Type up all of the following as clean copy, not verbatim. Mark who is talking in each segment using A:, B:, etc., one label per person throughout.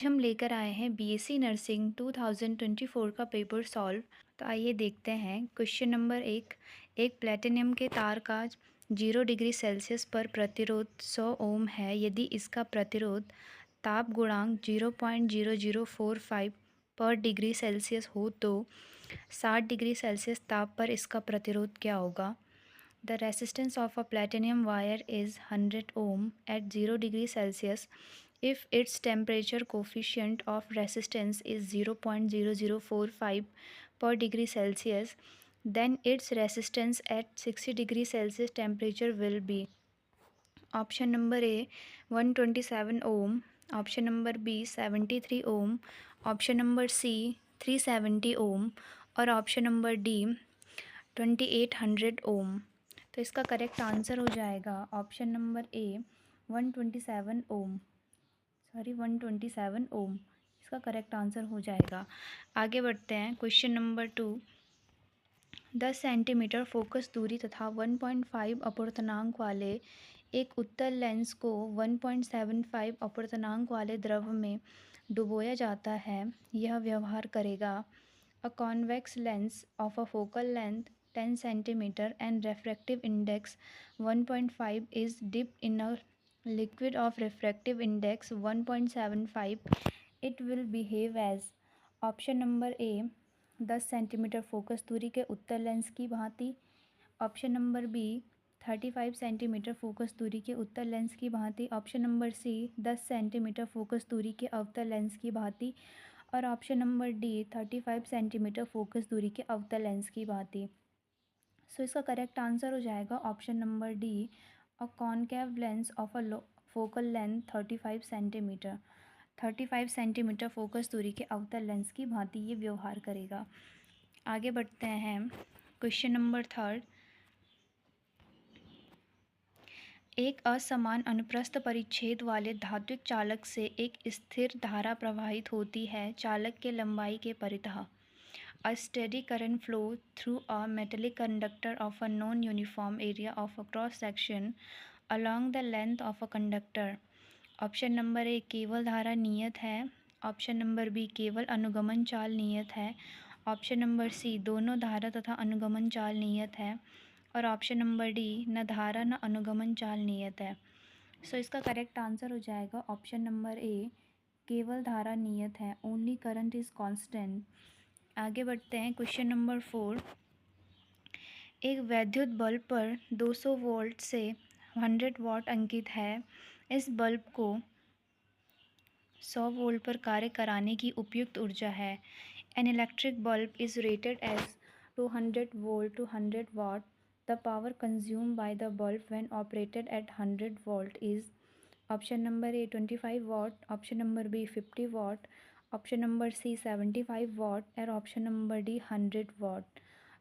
A: हम लेकर आए हैं बीएससी नर्सिंग 2024 का पेपर सॉल्व। तो आइए देखते हैं। क्वेश्चन नंबर एक प्लेटिनियम के तार का 0 डिग्री सेल्सियस पर प्रतिरोध 100 ओम है। यदि इसका प्रतिरोध ताप गुणांक 0.0045 पर डिग्री सेल्सियस हो तो 60 डिग्री सेल्सियस ताप पर इसका प्रतिरोध क्या होगा। The resistance of a platinum wire is 100 ohm at 0 degree Celsius. If its temperature coefficient of resistance is 0.0045 per degree Celsius, then its resistance at 60 degree Celsius temperature will be option number A 127 ohm, option number B 73 ohm, option number C 370 ohm और option number D 2800 ओम। तो इसका correct answer हो जाएगा option number ए 127 ओम, 127 ओम। इसका correct answer हो जाएगा। आगे बढ़ते हैं। क्वेश्चन नंबर 2, 10 सेंटीमीटर फोकस दूरी तथा 1.5 अपवर्तनांक वाले एक उत्तल लेंस को 1.75 अपवर्तनांक वाले द्रव में डुबोया जाता है। यह व्यवहार करेगा। A convex lens of a focal length 10 centimeter and refractive index 1.5 is dipped in a liquid of refractive index 1.75. It will behave as option number A 10 centimetre focus दूरी के उत्तल लेंस की भांति, option number B 35 centimetre focus दूरी के उत्तल lens की भांति, option number C 10 centimetre focus दूरी के अवतल लेंस की भांति और option number D 35 centimetre focus दूरी के अवतल लेंस की भांति। सो इसका करेक्ट आंसर हो जाएगा option number D a concave lens of a focal length 35 centimetre. 35 centimetre focus दूरी के अवतल लेंस की भांति ये व्यवहार करेगा। आगे बढ़ते हैं। क्वेश्चन नंबर 3, एक असमान अनुप्रस्थ परिच्छेद वाले धात्विक चालक से एक स्थिर धारा प्रवाहित होती है। चालक के लंबाई के परितः A steady current flow through a metallic conductor of a non-uniform area of a cross section along the length of a conductor. Option number ए केवल धारा नियत है, ऑप्शन नंबर बी केवल अनुगमन चाल नियत है, ऑप्शन नंबर सी दोनों धारा तथा अनुगमन चाल नियत है और ऑप्शन नंबर डी न धारा न अनुगमन चाल नियत है। सो इसका करेक्ट आंसर हो जाएगा ऑप्शन नंबर ए केवल धारा नियत है। Only current is constant. आगे बढ़ते हैं। क्वेश्चन नंबर 4, एक वैद्युत बल्ब पर 200 वोल्ट से 100 वाट अंकित है। इस बल्ब को 100 वोल्ट पर कार्य कराने की उपयुक्त ऊर्जा है। An electric bulb is rated as 200 volt to 100 watt. The power consume by the bulb when operated at 100 volt is option number A 25 watt, option number B 50 watt, option number C 75 watt और option number D 100 वाट।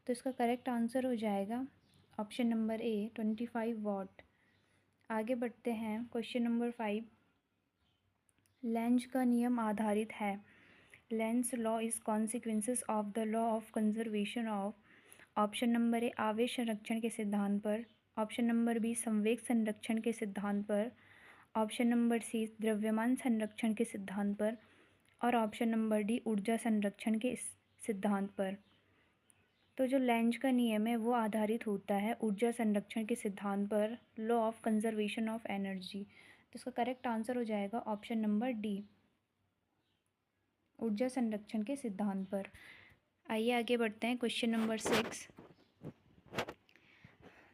A: तो इसका correct answer हो जाएगा option number A 25 वाट। आगे बढ़ते हैं। Question number 5, length का नियम आधारित है। Lenz law is consequences of the law of conservation of, option number ए आवेश संरक्षण के सिद्धांत पर, ऑप्शन नंबर बी संवेग संरक्षण के सिद्धांत पर, ऑप्शन नंबर सी द्रव्यमान संरक्षण के सिद्धांत पर और ऑप्शन नंबर डी ऊर्जा संरक्षण के सिद्धांत पर। तो जो लेंज का नियम है वो आधारित होता है ऊर्जा संरक्षण के सिद्धांत पर, law of conservation of energy. तो इसका करेक्ट आंसर हो जाएगा ऑप्शन नंबर डी ऊर्जा संरक्षण के सिद्धांत पर। आइए आगे बढ़ते हैं। क्वेश्चन नंबर 6,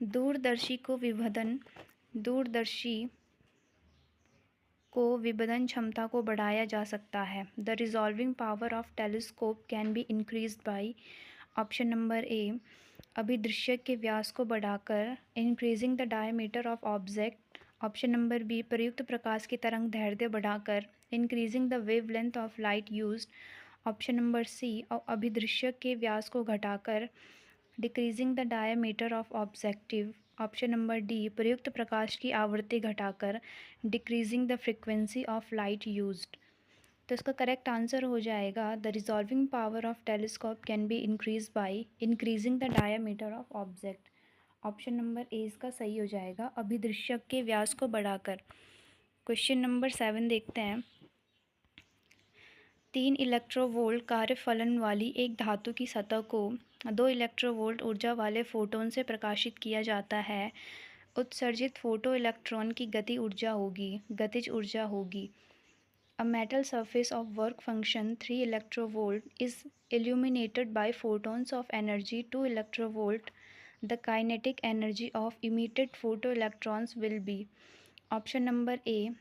A: दूरदर्शी को विभेदन क्षमता को बढ़ाया जा सकता है। The resolving power of telescope can be increased by, option number A अभिदृश्यक के व्यास को बढ़ाकर, increasing the diameter of object, option number B प्रयुक्त प्रकाश की तरंग दैर्ध्य बढ़ाकर, increasing the wavelength of light used, option number C अभिदृश्यक के व्यास को घटाकर, decreasing the diameter of objective, option number D प्रयुक्त प्रकाश की आवृत्ति घटाकर, decreasing the frequency of light used. तो इसका करेक्ट आंसर हो जाएगा the resolving power of telescope can be increase by increasing the diameter of object. Option number ए इसका सही हो जाएगा अभिदृश्यक के व्यास को बढ़ाकर। क्वेश्चन नंबर 7 देखते हैं। 3 इलेक्ट्रोवोल्ट कार्यफलन वाली एक धातु की सतह को 2 इलेक्ट्रोवोल्ट ऊर्जा वाले फोटोन से प्रकाशित किया जाता है। उत्सर्जित फोटो इलेक्ट्रॉन की गतिज ऊर्जा होगी। A metal surface of work function 3 electrovolt is illuminated by photons of energy 2 electrovolt. The kinetic energy of emitted photoelectrons will be option number A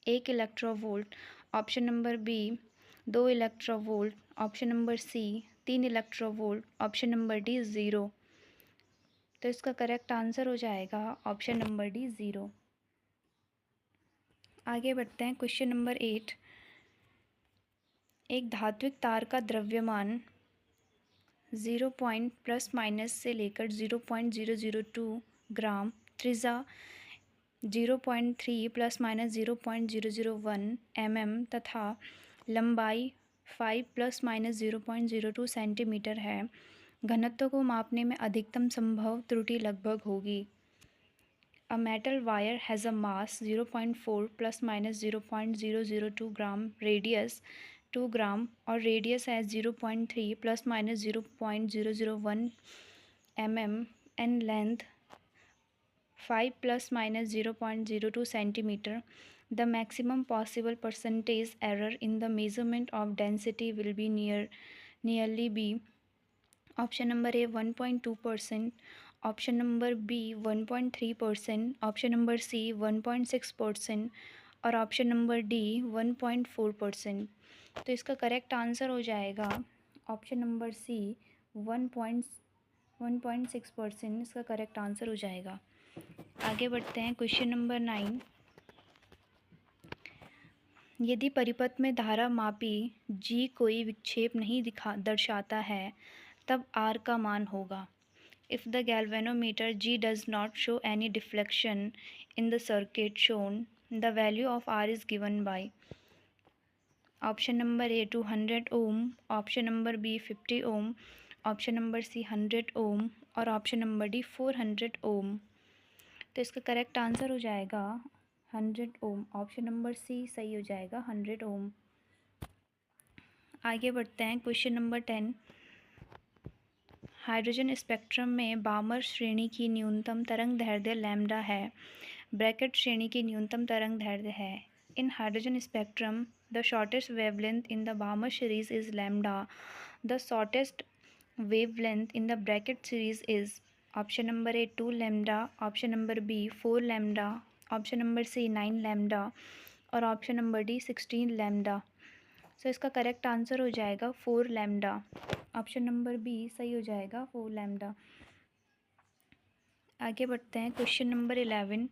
A: 1 electrovolt, option number B 2 electrovolt, option number C 3 electrovolt, option number D 0। तो इसका correct answer हो जाएगा option number D 0। आगे बढ़ते हैं question number 8। एक धात्विक तार का द्रव्यमान 0 पॉइंट प्लस माइनस से लेकर 0.002 ग्राम, त्रिज्या 0.3 प्लस माइनस 0.001 तथा लंबाई 5 प्लस माइनस 0.02 सेंटीमीटर है। घनत्व को मापने में अधिकतम संभव त्रुटि लगभग होगी। A metal wire has a mass 0.4 plus minus 0.002 gram, radius 2 gram और radius has 0.3 plus minus 0.001 and length 5 plus minus 0.02 centimeter. The maximum possible percentage error in the measurement of density will be nearly be option number A 1.2%, option number B 1.3%, option number C 1.6% और option number D 1.4%। तो इसका correct answer हो जाएगा option number सी 1.6%। इसका correct answer हो जाएगा। आगे बढ़ते हैं क्वेश्चन नंबर 9। यदि परिपथ में धारा मापी जी कोई विक्षेप नहीं दर्शाता है तब आर का मान होगा। If the galvanometer G does not show any deflection in the circuit shown the value of R is given by option number A 200 ohm, option number B 50 ohm, option number C 100 ohm और option number D 400 ओम। तो इसका correct answer हो जाएगा 100 ओम। Option number C सही हो जाएगा 100 ओम। आगे बढ़ते हैं क्वेश्चन नंबर 10। हाइड्रोजन स्पेक्ट्रम में बामर श्रेणी की न्यूनतम तरंग दैर्ध्य लैम्डा है, ब्रैकेट श्रेणी की न्यूनतम तरंग दैर्ध्य है। In hydrogen spectrum the shortest wavelength in the Balmer series is lambda, the shortest wavelength in the Brackett series is option number A 2 lambda, option number B 4 lambda, option number C 9 lambda और option number D 16 lambda. So इसका correct answer हो जाएगा 4 lambda. Option number B सही हो जाएगा 4 lambda. आगे बढ़ते हैं क्वेश्चन नंबर 11।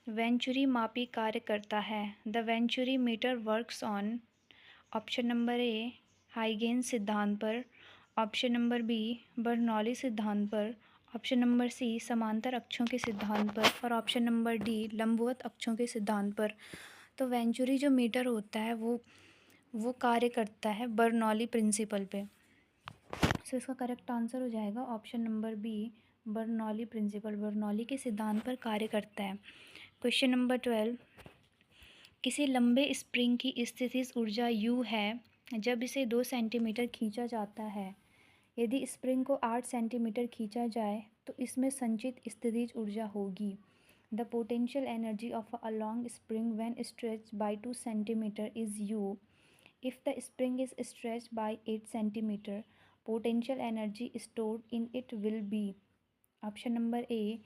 A: वेंचुरी मापी कार्य करता है। The Venturi meter works on option number A Huygens सिद्धांत पर, ऑप्शन नंबर बी बर्नौली सिद्धांत पर, ऑप्शन नंबर सी समांतर अक्षों के सिद्धांत पर और ऑप्शन नंबर डी लंबवत अक्षों के सिद्धांत पर। तो वेंचुरी जो मीटर होता है वो कार्य करता है बर्नौली प्रिंसिपल पे। सो इसका करेक्ट आंसर हो जाएगा option number B Bernoulli principle, Bernoulli के सिद्धांत पर कार्य करता है। Question number 12। किसी लंबे स्प्रिंग की स्थितिज ऊर्जा U है जब इसे 2 सेंटीमीटर खींचा जाता है। यदि स्प्रिंग को 8 सेंटीमीटर खींचा जाए तो इसमें संचित स्थितिज ऊर्जा होगी। The potential energy of a long spring when stretched by 2 centimetre is U। If the spring is stretched by 8 centimetre, potential energy stored in it will be option number A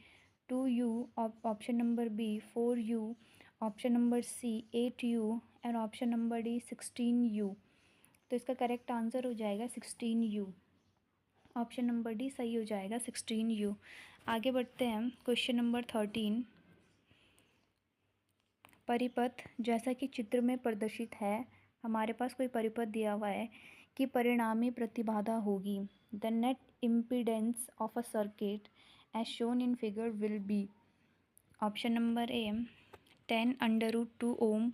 A: 2U, option number B 4U, option number C 8U and option number D 16U। तो इसका correct answer हो जाएगा 16U। Option number D सही हो जाएगा 16U। आगे बढ़ते हैं क्वेश्चन नंबर 13। परिपथ जैसा कि चित्र में प्रदर्शित है, हमारे पास कोई परिपथ दिया हुआ है कि परिणामी प्रतिबाधा होगी। The net impedance of a circuit as shown in figure will be option number A 10√2 ohm,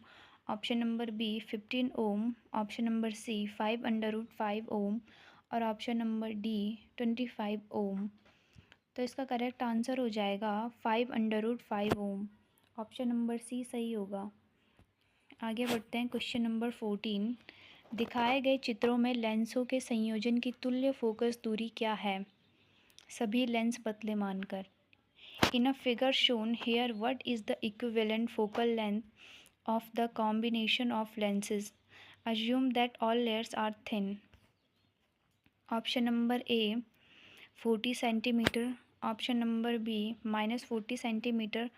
A: option number B 15 ohm, option number C 5√5 ohm और ऑप्शन नंबर डी 25 ओम। तो इसका करेक्ट आंसर हो जाएगा 5√5 ओम। ऑप्शन नंबर सी सही होगा। आगे बढ़ते हैं क्वेश्चन नंबर 14। दिखाए गए चित्रों में लेंसों के संयोजन की तुल्य फोकस दूरी क्या है? सभी लेंस पतले मानकर। In a figure shown here what is the equivalent focal length of the combination of lenses. Assume that all layers are thin. Option number A 40 centimeter. Option number B minus 40 centimeter.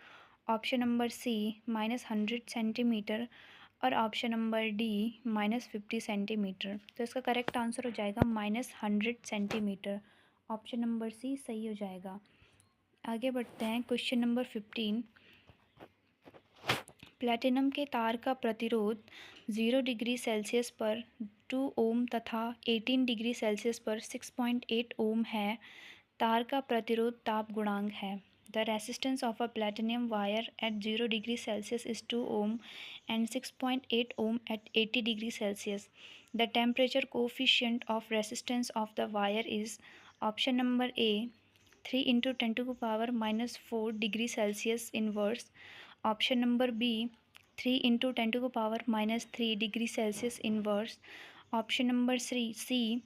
A: Option number C minus 100 centimeter. और option number D minus 50 centimetre. तो इसका correct answer हो जाएगा minus 100 centimetre. Option number C सही हो जाएगा। आगे बढ़ते हैं क्वेश्चन नंबर 15। प्लैटिनम के तार का प्रतिरोध 0 डिग्री सेल्सियस पर 2 ओम तथा 18 डिग्री सेल्सियस पर 6.8 ओम है। तार का प्रतिरोध ताप गुणांक है। The resistance of a platinum wire at 0 degree Celsius is 2 ohm and 6.8 ohm at 80 degree Celsius. The temperature coefficient of resistance of the wire is option number A 3 into 10⁻⁻4 degree Celsius inverse. Option number B 3 into 10⁻³ degree Celsius inverse. Option number C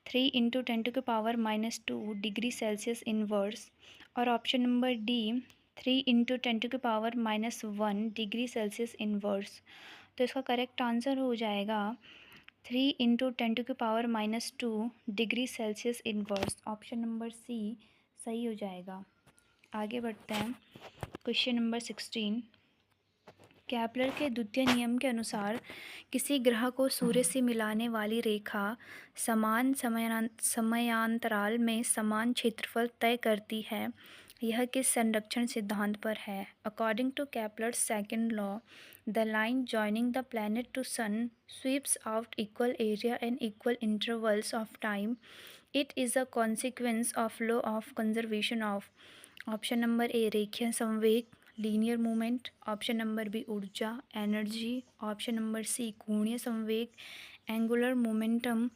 A: 3 into 10⁻² degree Celsius inverse. और option number D 3 into 10⁻1 degree Celsius inverse. तो इसका correct answer हो जाएगा 3 into 10⁻² degree Celsius inverse. Option number C सही हो जाएगा। आगे बढ़ते हैं क्वेश्चन नंबर 16। केपलर के द्वितीय नियम के अनुसार किसी ग्रह को सूर्य से मिलाने वाली रेखा समान समयांतराल में समान क्षेत्रफल तय करती है। यह किस संरक्षण सिद्धांत पर है? According to Kepler's second law, the line joining the planet to sun sweeps out equal area and equal intervals of time. It is a consequence of law of conservation of. Option number A रेखीय संवेग linear movement. Option number B ऊर्जा energy. Option number C कोणीय संवेग angular momentum.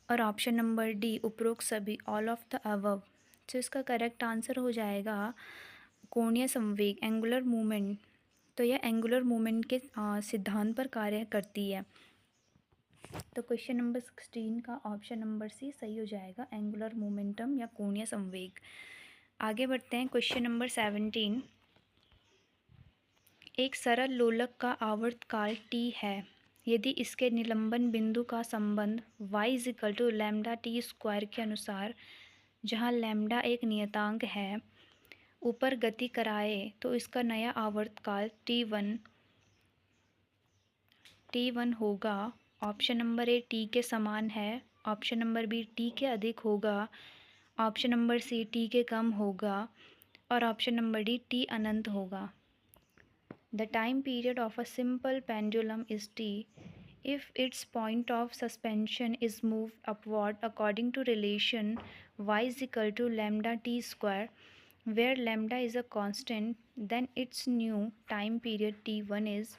A: और option number D उपरोक्त सभी all of the above. तो इसका करेक्ट आंसर हो जाएगा कोणीय संवेग एंगुलर मूवमेंट। तो यह एंगुलर मूवमेंट के सिद्धांत पर कार्य करती है। तो क्वेश्चन नंबर 16 का ऑप्शन नंबर सी सही हो जाएगा एंगुलर मोमेंटम या कोणीय संवेग। आगे बढ़ते हैं क्वेश्चन नंबर 17। एक सरल लोलक का आवर्तकाल t है। यदि इसके निलंबन बिंदु का संबंध y=λt² के अनुसार, जहाँ लैम्डा एक नियतांक है, ऊपर गति कराए तो इसका नया आवर्तकाल t1 होगा। ऑप्शन नंबर ए t के समान है। ऑप्शन नंबर बी t के अधिक होगा। ऑप्शन नंबर सी t के कम होगा। और ऑप्शन नंबर डी t अनंत होगा। The time period of a simple pendulum is t if its point of suspension is moved upward according to relation y=λt², where lambda is a constant, then its new time period t1 is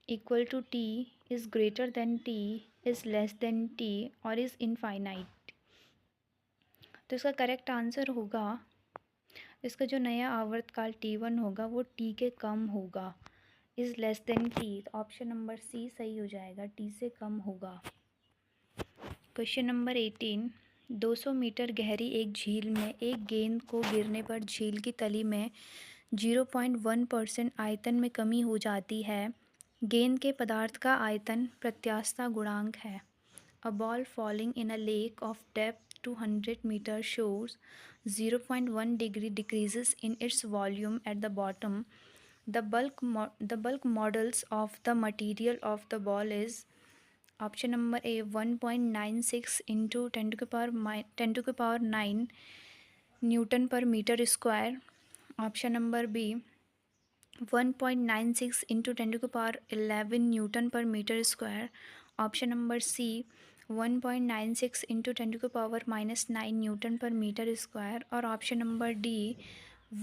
A: equal to t, is greater than t, is less than t और is infinite। तो इसका correct answer होगा, इसका जो नया आवर्तकाल t1 होगा वो t के कम होगा, is less than t। Option number C सही हो जाएगा, t से कम होगा। Question number 18। 200 मीटर गहरी एक झील में एक गेंद को गिरने पर झील की तली में 0.1% आयतन में कमी हो जाती है। गेंद के पदार्थ का आयतन प्रत्यास्थता गुणांक है। A ball falling in a lake of depth 200 meters shows 0.1 degree decreases in its volume at the bottom. The bulk models of the material of the ball is option number A 1.96 into 10 to the power 9 Newton per meter square. Option number B 1.96 into 10 to the power 11 Newton per meter square. Option number C 1.96 into 10 to the power -9 Newton per meter square। और option number D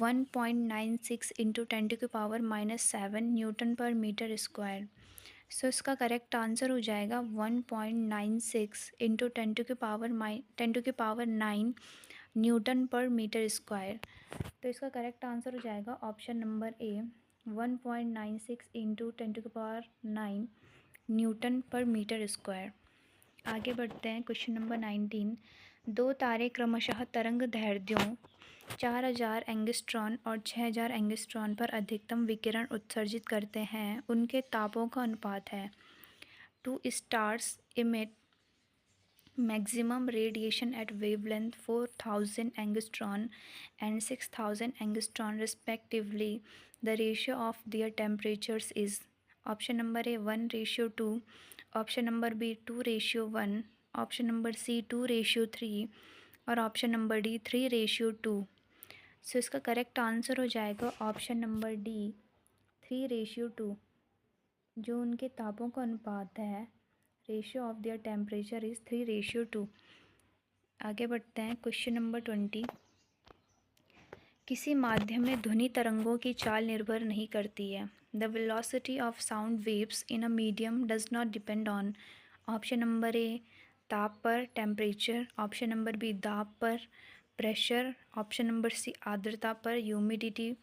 A: 1.96 into 10 to the power -7 Newton पर metre square. सो इसका correct answer हो जाएगा 1.96 into 10 to the power 9 Newton पर metre square. तो इसका correct answer हो जाएगा option number A 1.96 into 10 to the power 9 Newton पर मीटर स्क्वायर। आगे बढ़ते हैं क्वेश्चन नंबर 19। दो तारे क्रमशः तरंग दैर्ध्यों 4000 एंगस्ट्रॉन और 6000 एंगस्ट्रॉन पर अधिकतम विकिरण उत्सर्जित करते हैं, उनके तापों का अनुपात है। Two stars emit maximum radiation at wavelength 4000 angstrom and 6000 angstrom respectively. The ratio of their temperatures is option number A 1:2, option number B 2:1, option number C 2:3 और ऑप्शन नंबर डी 3:2। सो इसका करेक्ट आंसर हो जाएगा option number D 3:2। जो उनके तापों का अनुपात है, ratio of their temperature is 3:2। आगे बढ़ते हैं क्वेश्चन नंबर 20। किसी माध्यम में ध्वनि तरंगों की चाल निर्भर नहीं करती है। The velocity of sound waves in a medium does not depend on option number ए ताप पर टेम्परेचर, ऑप्शन नंबर बी दाब पर प्रेशर, ऑप्शन नंबर सी आर्द्रता पर ह्यूमिडिटी,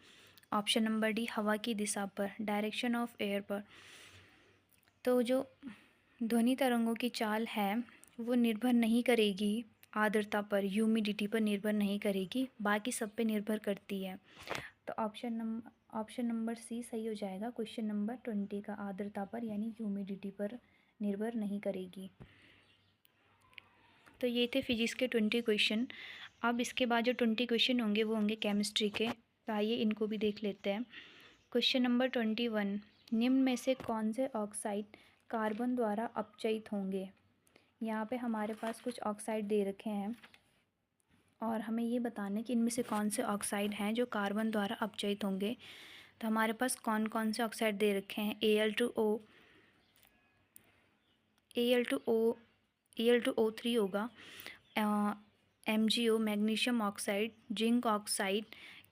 A: ऑप्शन नंबर डी हवा की दिशा पर डायरेक्शन ऑफ एयर पर। तो जो ध्वनि तरंगों की चाल है वो निर्भर नहीं करेगी आर्द्रता पर, ह्यूमिडिटी पर निर्भर नहीं करेगी, बाकी सब पे निर्भर करती है। तो ऑप्शन नंबर सी सही हो जाएगा क्वेश्चन नंबर 20 का, आर्द्रता पर यानी ह्यूमिडिटी पर निर्भर नहीं करेगी। तो ये थे फिजिक्स के 20 क्वेश्चन। अब इसके बाद जो 20 क्वेश्चन होंगे वो होंगे केमिस्ट्री के, तो आइए इनको भी देख लेते हैं। Question number 21। निम्न में से कौन से ऑक्साइड कार्बन द्वारा अपचयित होंगे। यहाँ पे हमारे पास कुछ ऑक्साइड दे रखे हैं और हमें ये बताना है कि इनमें से कौन से ऑक्साइड हैं जो कार्बन द्वारा अपचयित होंगे। तो हमारे पास कौन कौन से ऑक्साइड दे रखे हैं, Al2O, Al2O3 होगा, MgO magnesium oxide, zinc oxide,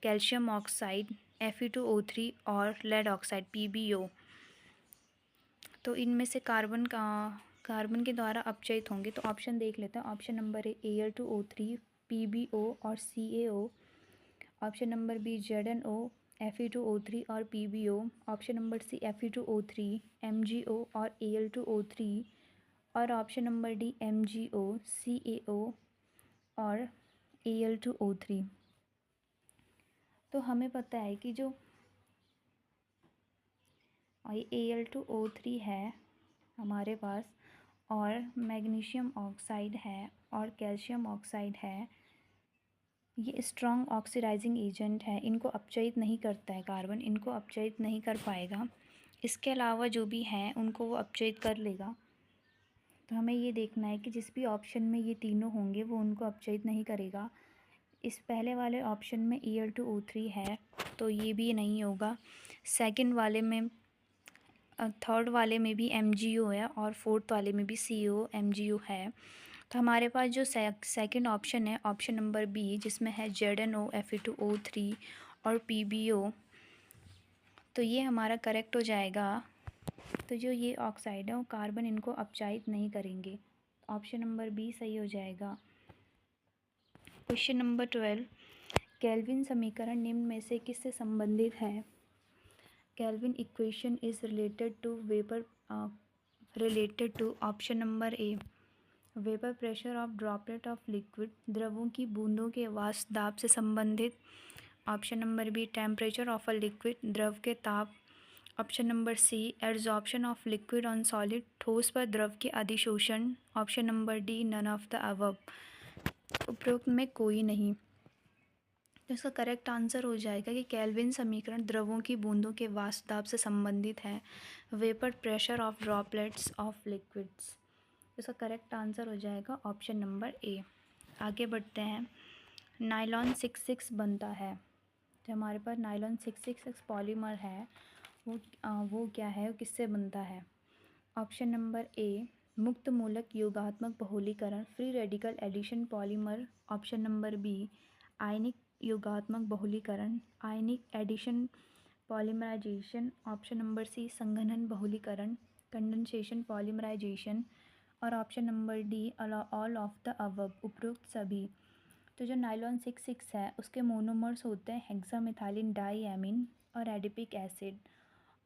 A: calcium oxide, Fe2O3 और लेड ऑक्साइड PbO। तो इनमें से कार्बन के द्वारा अपचयित होंगे। तो ऑप्शन देख लेते हैं। Option number A Al2O3, PbO और CaO, option number B ZnO, Fe2O3 और PbO, option number C Fe2O3, MgO और Al2O3 और option number D MgO, CaO और Al2O3। तो हमें पता है कि जो Al2O3 है हमारे पास और मैग्नीशियम ऑक्साइड है और कैल्शियम ऑक्साइड है, ये स्ट्रॉन्ग ऑक्सीडाइजिंग एजेंट है, इनको अपचयित नहीं करता है कार्बन, इनको अपचयित नहीं कर पाएगा। इसके अलावा जो भी हैं उनको वो अपचयित कर लेगा। तो हमें ये देखना है कि जिस भी ऑप्शन में ये तीनों होंगे वो उनको अपचयित नहीं करेगा। इस पहले वाले ऑप्शन में Al2O3 है तो ये भी नहीं होगा। सेकंड वाले में, थर्ड वाले में भी MgO है और फोर्थ वाले में भी CO MgO है। तो हमारे पास जो सेकंड ऑप्शन है, ऑप्शन नंबर बी, जिसमें है ZnO, Fe2O3 और PbO, तो ये हमारा करेक्ट हो जाएगा। तो जो ये ऑक्साइड है वो कार्बन इनको अपचयित नहीं करेंगे। ऑप्शन नंबर बी सही हो जाएगा। Question number 12। केल्विन समीकरण निम्न में से किससे संबंधित है। Kelvin equation is related to option number A vapour pressure of droplet of liquid, द्रवों की बूंदों के वाष्प दाब से संबंधित, option number B temperature of a liquid, द्रव के ताप, option number C adsorption of liquid on solid, ठोस पर द्रव के अधिशोषण, option number D none of the above, उपरोक्त में कोई नहीं। तो इसका करेक्ट आंसर हो जाएगा कि केल्विन समीकरण द्रवों की बूंदों के वाष्प दाब से संबंधित है, vapour pressure of droplets of liquids. इसका करेक्ट आंसर हो जाएगा ऑप्शन नंबर ए। आगे बढ़ते हैं। नायलॉन 66 बनता है। जो हमारे पास नायलॉन 666 पॉलीमर है वो क्या है, वो किससे बनता है। ऑप्शन नंबर ए मुक्त मूलक योगात्मक बहुलीकरण free radical addition polymer, option number B आयनिक योगात्मक बहुलीकरण आयनिक addition polymerisation, option number C संघनन बहुलीकरण कंडेंसेशन पॉलीमराइजेशन और option number D all of the above, उपरोक्त सभी। तो जो नायलॉन 66 है उसके मोनोमर्स होते हैं हेक्सामिथाइलिन डाईएमीन और एडिपिक एसिड,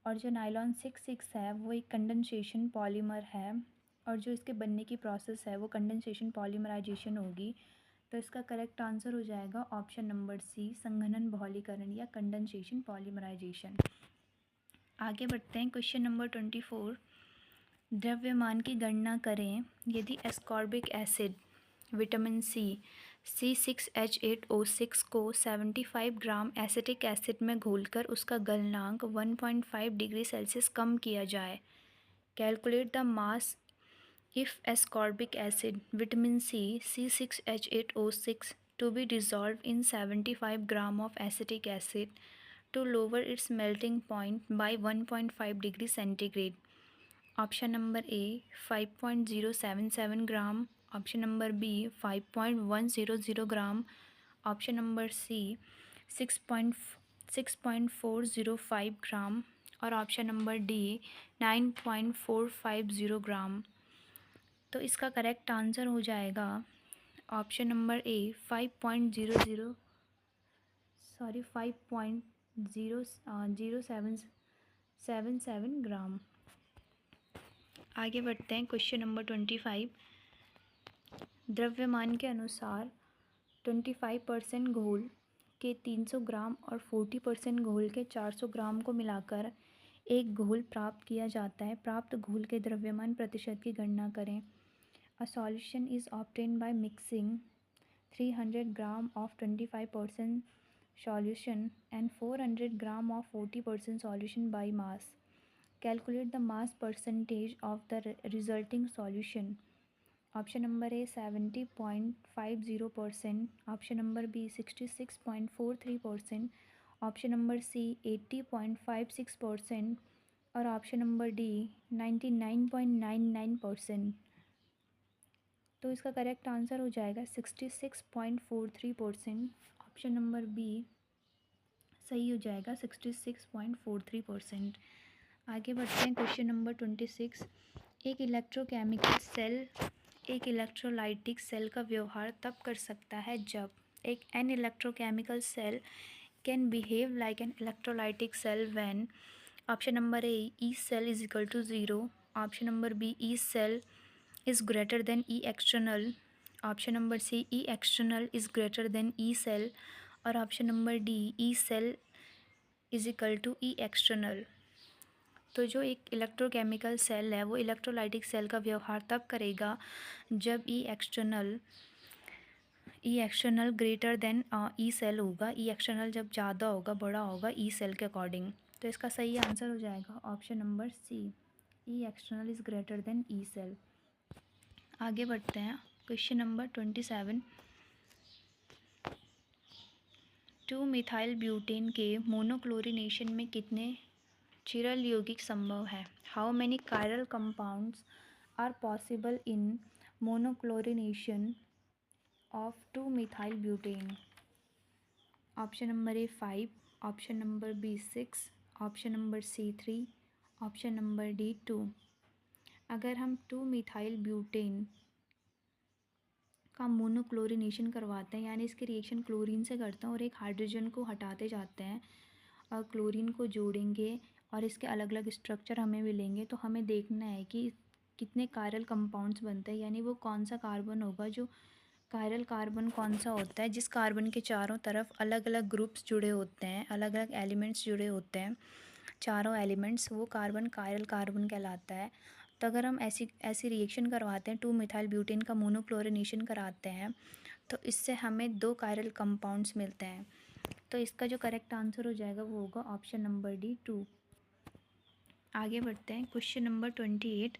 A: और जो नायलॉन 6 है वो एक कंडेंसेशन पॉलीमर है, और जो इसके बनने की प्रोसेस है वो कंडेंसेशन पॉलीमराइजेशन होगी। तो इसका करेक्ट आंसर हो जाएगा ऑप्शन नंबर सी, संघनन बहुलीकरण या कंडेंसेशन पॉलीमराइजेशन। आगे बढ़ते हैं, क्वेश्चन नंबर 24। द्रव्यमान की गणना करें यदि ascorbic acid vitamin C C6H8O6 को 75 ग्राम एसिटिक एसिड में घोलकर उसका गलनांक 1.5 डिग्री सेल्सियस कम किया जाए। Calculate the mass if ascorbic acid vitamin C C6H8O6 to be dissolved in 75 gram of acetic acid to lower its melting point by 1.5 degree centigrade. Option number A 5.077 gram, option number B 5.100 gram, option number C 6.405 gram और option number D 9.450 ग्राम। तो इसका correct answer हो जाएगा option number A 5.077 ग्राम। आगे बढ़ते हैं, question number 25। द्रव्यमान के अनुसार 25% घोल के 300 ग्राम और 40% घोल के 400 ग्राम को मिलाकर एक घोल प्राप्त किया जाता है। प्राप्त घोल के द्रव्यमान प्रतिशत की गणना करें। A solution is obtained by mixing 300 gram of 25% solution and 400 gram of 40% solution by mass. Calculate the mass percentage of the resulting solution. Option number A 70.50%, option number B 66.43%, option number C 80.56% और option number D 99.99%। तो इसका correct answer हो जाएगा 66.43%। Option number B सही हो जाएगा 66.43%। आगे बढ़ते हैं, क्वेश्चन नंबर 26। एक इलेक्ट्रोकेमिकल सेल एक इलेक्ट्रोलाइटिक सेल का व्यवहार तब कर सकता है जब एक an electrochemical cell can behave like an electrolytic cell when option number A E cell is equal to 0, option number B E cell is greater than E external, option number C E external is greater than E cell और option number D E cell is equal to E external। तो जो एक electrochemical cell है वो electrolytic cell का व्यवहार तब करेगा जब E external greater than E cell होगा। E एक्सटर्नल जब ज़्यादा होगा, बड़ा होगा E सेल के अकॉर्डिंग। तो इसका सही आंसर हो जाएगा option number C, E external is greater than E cell. आगे बढ़ते हैं, क्वेश्चन नंबर 27। 2-मिथाइल ब्यूटेन के मोनोक्लोरिनेशन में कितने चिरल यौगिक संभव है? How many chiral compounds are possible in monochlorination of two methyl butane? Option number A 5, option number B 6, option number C 3, option number D 2। अगर हम 2-मिथाइल ब्यूटेन का मोनोक्लोरिनेशन करवाते हैं, यानी इसके रिएक्शन क्लोरीन से करते हैं और एक हाइड्रोजन को हटाते जाते हैं और क्लोरीन को जोड़ेंगे और इसके अलग अलग स्ट्रक्चर हमें मिलेंगे, तो हमें देखना है कि कितने कायरल कंपाउंड्स बनते हैं, यानी वो कौन सा कार्बन होगा। जो कायरल कार्बन कौन सा होता है जिस कार्बन के चारों तरफ अलग अलग ग्रुप्स जुड़े होते हैं, अलग अलग एलिमेंट्स जुड़े होते हैं, चारों एलिमेंट्स, वो कार्बन कायरल कार्बन कहलाता है। तो अगर हम ऐसी रिएक्शन करवाते हैं, 2-मिथाइल ब्यूटेन का मोनोक्लोरिनेशन कराते हैं, तो इससे हमें 2 कायरल कंपाउंड्स मिलते हैं। तो इसका जो करेक्ट आंसर हो जाएगा वो होगा ऑप्शन नंबर डी 2। आगे बढ़ते हैं, क्वेश्चन नंबर 28।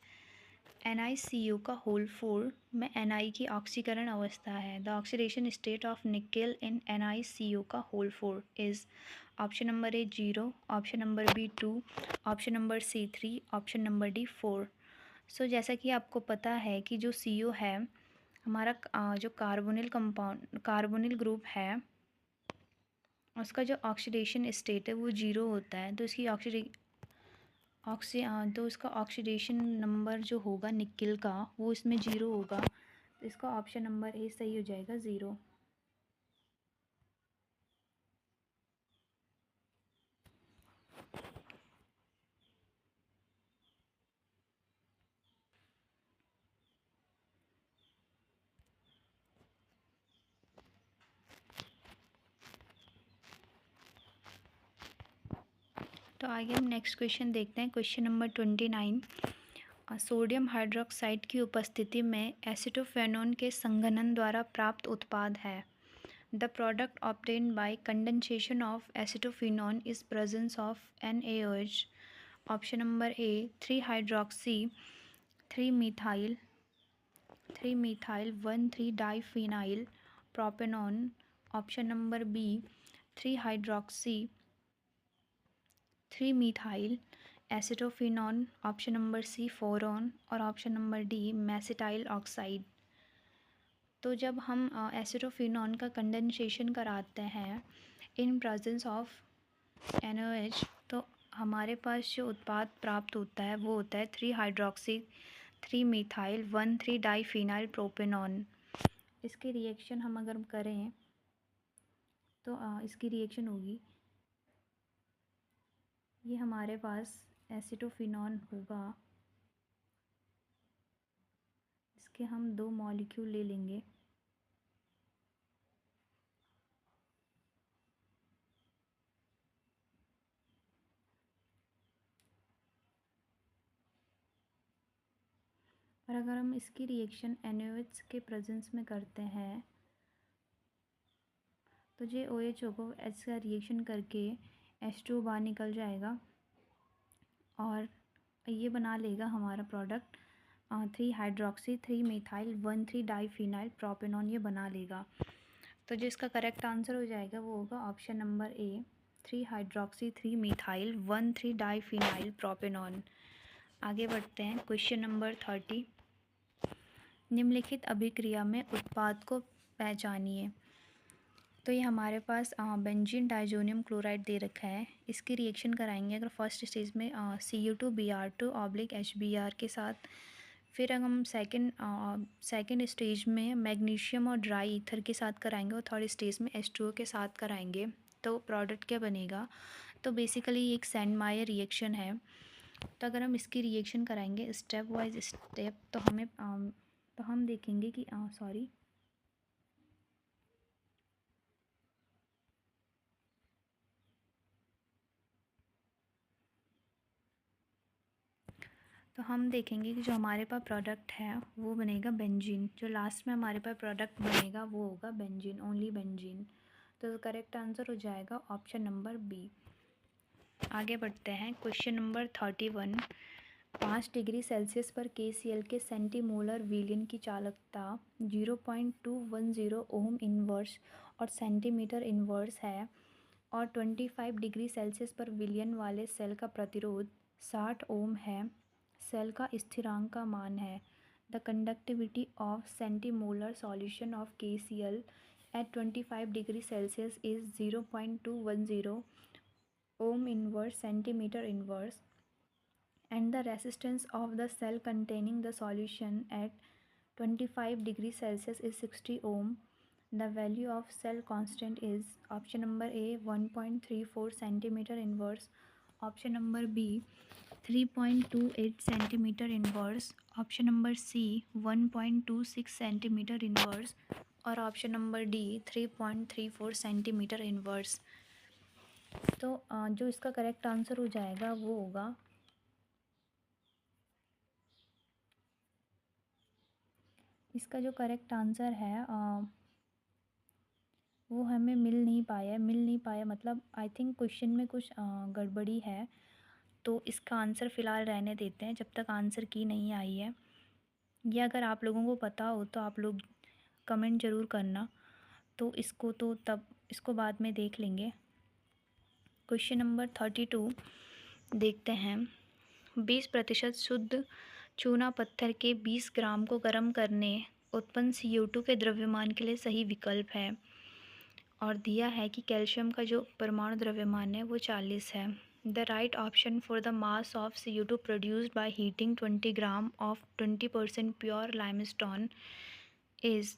A: NiCO का होल 4 में Ni की ऑक्सीकरण अवस्था है। The oxidation state of nickel in NiCO का whole 4 is option number A 0, option number B 2, option number C 3, option number D 4। So जैसा कि आपको पता है कि जो CO है हमारा जो कार्बोनिल ग्रुप है, उसका जो ऑक्सीडेशन स्टेट है वो 0 होता है। तो इसकी तो इसका ऑक्सीडेशन नंबर जो होगा निकेल का वो इसमें 0 होगा। तो इसका ऑप्शन नंबर ए सही हो जाएगा 0। तो आगे हम नेक्स्ट क्वेश्चन देखते हैं। Question number 29। सोडियम हाइड्रोक्साइड की उपस्थिति में एसिटोफेनोन के संघनन द्वारा प्राप्त उत्पाद है। The product obtained by condensation of acetophenone is presence of NaOH। Option number A three hydroxy three methyl one three diphenyl propanone. Option number B three hydroxy three methyl acetophenone. Option number C phorone और option number D mesityl oxide. तो जब हम acetophenone का condensation कराते हैं in presence of NaOH, तो हमारे पास जो उत्पाद प्राप्त होता है वो होता है 3-हाइड्रोक्सी 3-मिथाइल 1,3-डाइफिनाइल प्रोपेनॉन। इसकी रिएक्शन हम अगर करें तो इसकी रिएक्शन होगी, ये हमारे पास एसिटोफिनॉन होगा, इसके हम 2 मॉलिक्यूल ले लेंगे। और अगर हम इसकी रिएक्शन NaOH के प्रेजेंस में करते हैं तो जो OH होगा H का रिएक्शन करके H2 बाहर निकल जाएगा और ये बना लेगा हमारा प्रोडक्ट 3-हाइड्रोक्सी 3-मिथाइल 1,3-डाइफिनाइल प्रोपेनॉन, ये बना लेगा। तो जो इसका करेक्ट आंसर हो जाएगा वो होगा option number A three hydroxy three methyl one three diphenyl propanone. आगे बढ़ते हैं। Question number 30। निम्नलिखित अभिक्रिया में उत्पाद को पहचानिए। तो ये हमारे पास बेंजीन डाइजोनियम क्लोराइड दे रखा है, इसकी रिएक्शन कराएंगे अगर फर्स्ट स्टेज में Cu2Br2/HBr के साथ। फिर अगर हम सेकेंड स्टेज में मैग्नीशियम और ड्राई ईथर के साथ कराएंगे और थर्ड स्टेज में H2O के साथ कराएंगे तो प्रोडक्ट क्या बनेगा। तो बेसिकली एक सैंडमायर रिएक्शन है। तो अगर हम इसकी रिएक्शन कराएंगे स्टेप वाइज स्टेप तो हम देखेंगे कि तो हम देखेंगे कि जो हमारे पास प्रोडक्ट है वो बनेगा बेंजीन। जो लास्ट में हमारे पास प्रोडक्ट बनेगा वो होगा बेंजीन, ओनली बेंजीन। तो करेक्ट आंसर हो जाएगा ऑप्शन नंबर बी। आगे बढ़ते हैं। Question number 31। 5 डिग्री सेल्सियस पर KCl के सेंटीमोलर विलयन की चालकता 0.210 ओम इनवर्स और सेंटीमीटर इनवर्स है और 25 डिग्री सेल्सियस पर विलयन वाले सेल का प्रतिरोध 60 ओम है। सेल का स्थिरांक का मान है। The conductivity of centimolar solution of KCl at 25 degree Celsius is 0.210 ohm inverse centimeter inverse and the resistance of the cell containing the solution at 25 degree Celsius is 60 ohm. The value of cell constant is option number A 1.34 centimeter inverse, option number B 3.28 centimeter inverse, option number C 1.26 centimeter inverse और option number D 3.34 centimetre inverse. तो जो इसका correct answer हो जाएगा वो होगा इसका जो करेक्ट आंसर है वो हमें मिल नहीं पाया मतलब आई थिंक क्वेश्चन में कुछ गड़बड़ी है। तो इसका आंसर फ़िलहाल रहने देते हैं जब तक आंसर की नहीं आई है। या अगर आप लोगों को पता हो तो आप लोग कमेंट ज़रूर करना, तो इसको बाद में देख लेंगे। क्वेश्चन नंबर 32 देखते हैं। 20% शुद्ध चूना पत्थर के 20 ग्राम को गर्म करने उत्पन्न CO2 के द्रव्यमान के लिए सही विकल्प है और दिया है कि कैल्शियम का जो परमाणु द्रव्यमान है वो 40 है। The right option for the mass of CO2 produced by heating 20 gram of 20% pure limestone is.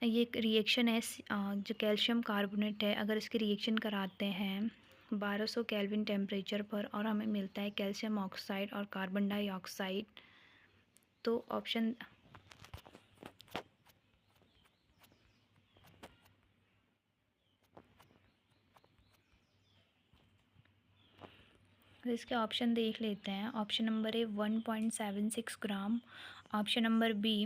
A: ये एक रिएक्शन है जो कैल्शियम कार्बोनेट है, अगर इसकी रिएक्शन कराते हैं 1200 केल्विन टेम्परेचर पर और हमें मिलता है कैल्शियम ऑक्साइड और कार्बन डाइऑक्साइड। तो ऑप्शन तो इसके ऑप्शन देख लेते हैं। Option number A 1.76 gram, option number B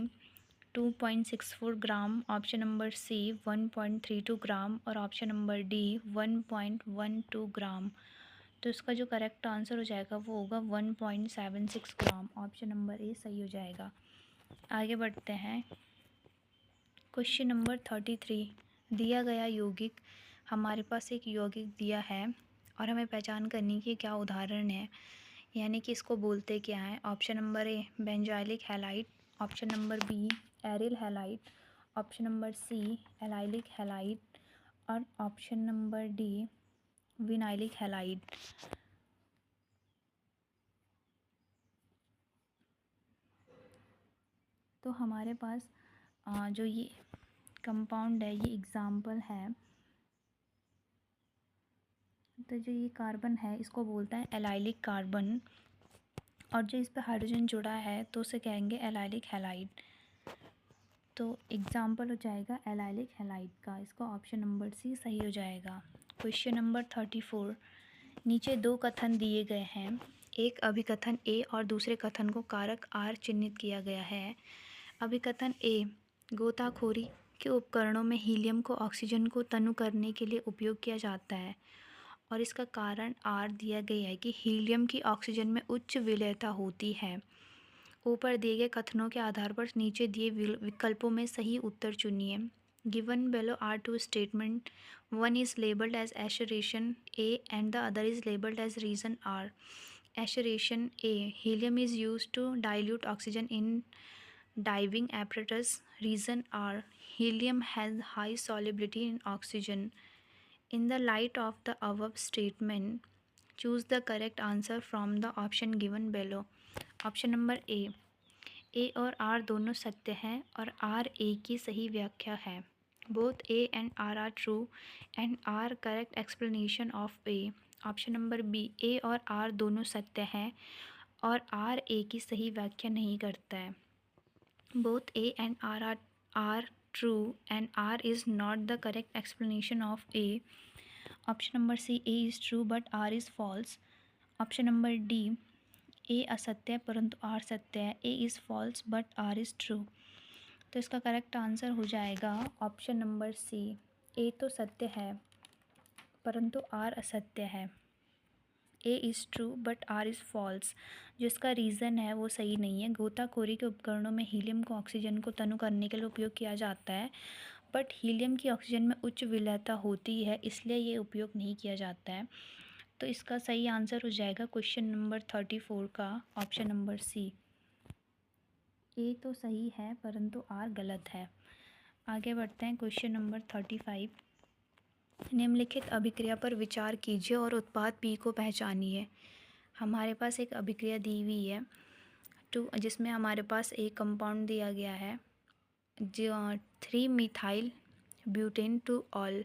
A: 2.64 gram, option number C 1.32 gram और ऑप्शन नंबर डी 1.12 ग्राम। तो इसका जो करेक्ट आंसर हो जाएगा वो होगा 1.76 ग्राम। ऑप्शन नंबर ए सही हो जाएगा। आगे बढ़ते हैं। Question number 33। दिया गया यौगिक, हमारे पास एक यौगिक दिया है और हमें पहचान करनी कि क्या उदाहरण है, यानी कि इसको बोलते क्या है। Option number A benzylic halide, option number B aryl halide, option number C allylic halide और option number D vinylic halide. तो हमारे पास जो ये कंपाउंड है, ये एग्जाम्पल है। तो जो ये कार्बन है इसको बोलता है एलाइलिक कार्बन, और जो इस पर हाइड्रोजन जुड़ा है तो उसे कहेंगे एलाइलिक हैलाइड। तो एग्जाम्पल हो जाएगा एलाइलिक हैलाइड का। इसका ऑप्शन नंबर सी सही हो जाएगा। Question number 34। नीचे दो कथन दिए गए हैं। एक अभिकथन ए और दूसरे कथन को कारक आर चिन्हित किया गया है। अभिकथन ए, गोताखोरी के उपकरणों में हीलियम को ऑक्सीजन को तनु करने के लिए उपयोग किया जाता है और इसका कारण आर दिया गया है कि हीलियम की ऑक्सीजन में उच्च विलेयता होती है। ऊपर दिए गए कथनों के आधार पर नीचे दिए विकल्पों में सही उत्तर चुनिए। Given below are two statement. One is labeled as assertion A and the other is labeled as reason R. Assertion A, helium is used to dilute oxygen in diving apparatus. Reason R, helium has high solubility in oxygen. In the light of the above statement, choose the correct answer from the option given below. Option number ए और R दोनों सत्य हैं और R A की सही व्याख्या है। Both A and R true and R correct explanation of A. Option number B, A और आर दोनों सत्य हैं और आर ए की सही व्याख्या नहीं करता है। Both A and R true and R is not the correct explanation of A. Option number C, A is true but R is false. Option number D, A असत्य है परंतु आर सत्य है। A is false but R is true. तो इसका correct answer हो जाएगा option number C, ए तो सत्य है परंतु आर असत्य है। A is true but R is false, जो इसका रीज़न है वो सही नहीं है। गोताखोरी के उपकरणों में हीलियम को ऑक्सीजन को तनु करने के लिए उपयोग किया जाता है, बट हीलियम की ऑक्सीजन में उच्च विलेयता होती है, इसलिए ये उपयोग नहीं किया जाता है। तो इसका सही आंसर हो जाएगा क्वेश्चन नंबर 34 का ऑप्शन नंबर सी। ए तो सही है परंतु आर गलत है। आगे बढ़ते हैं। Question number 35। निम्नलिखित अभिक्रिया पर विचार कीजिए और उत्पाद पी को पहचानिए। हमारे पास एक अभिक्रिया दी हुई है जिसमें हमारे पास एक कंपाउंड दिया गया है जो 3 मिथाइल ब्यूटेन टू ऑल,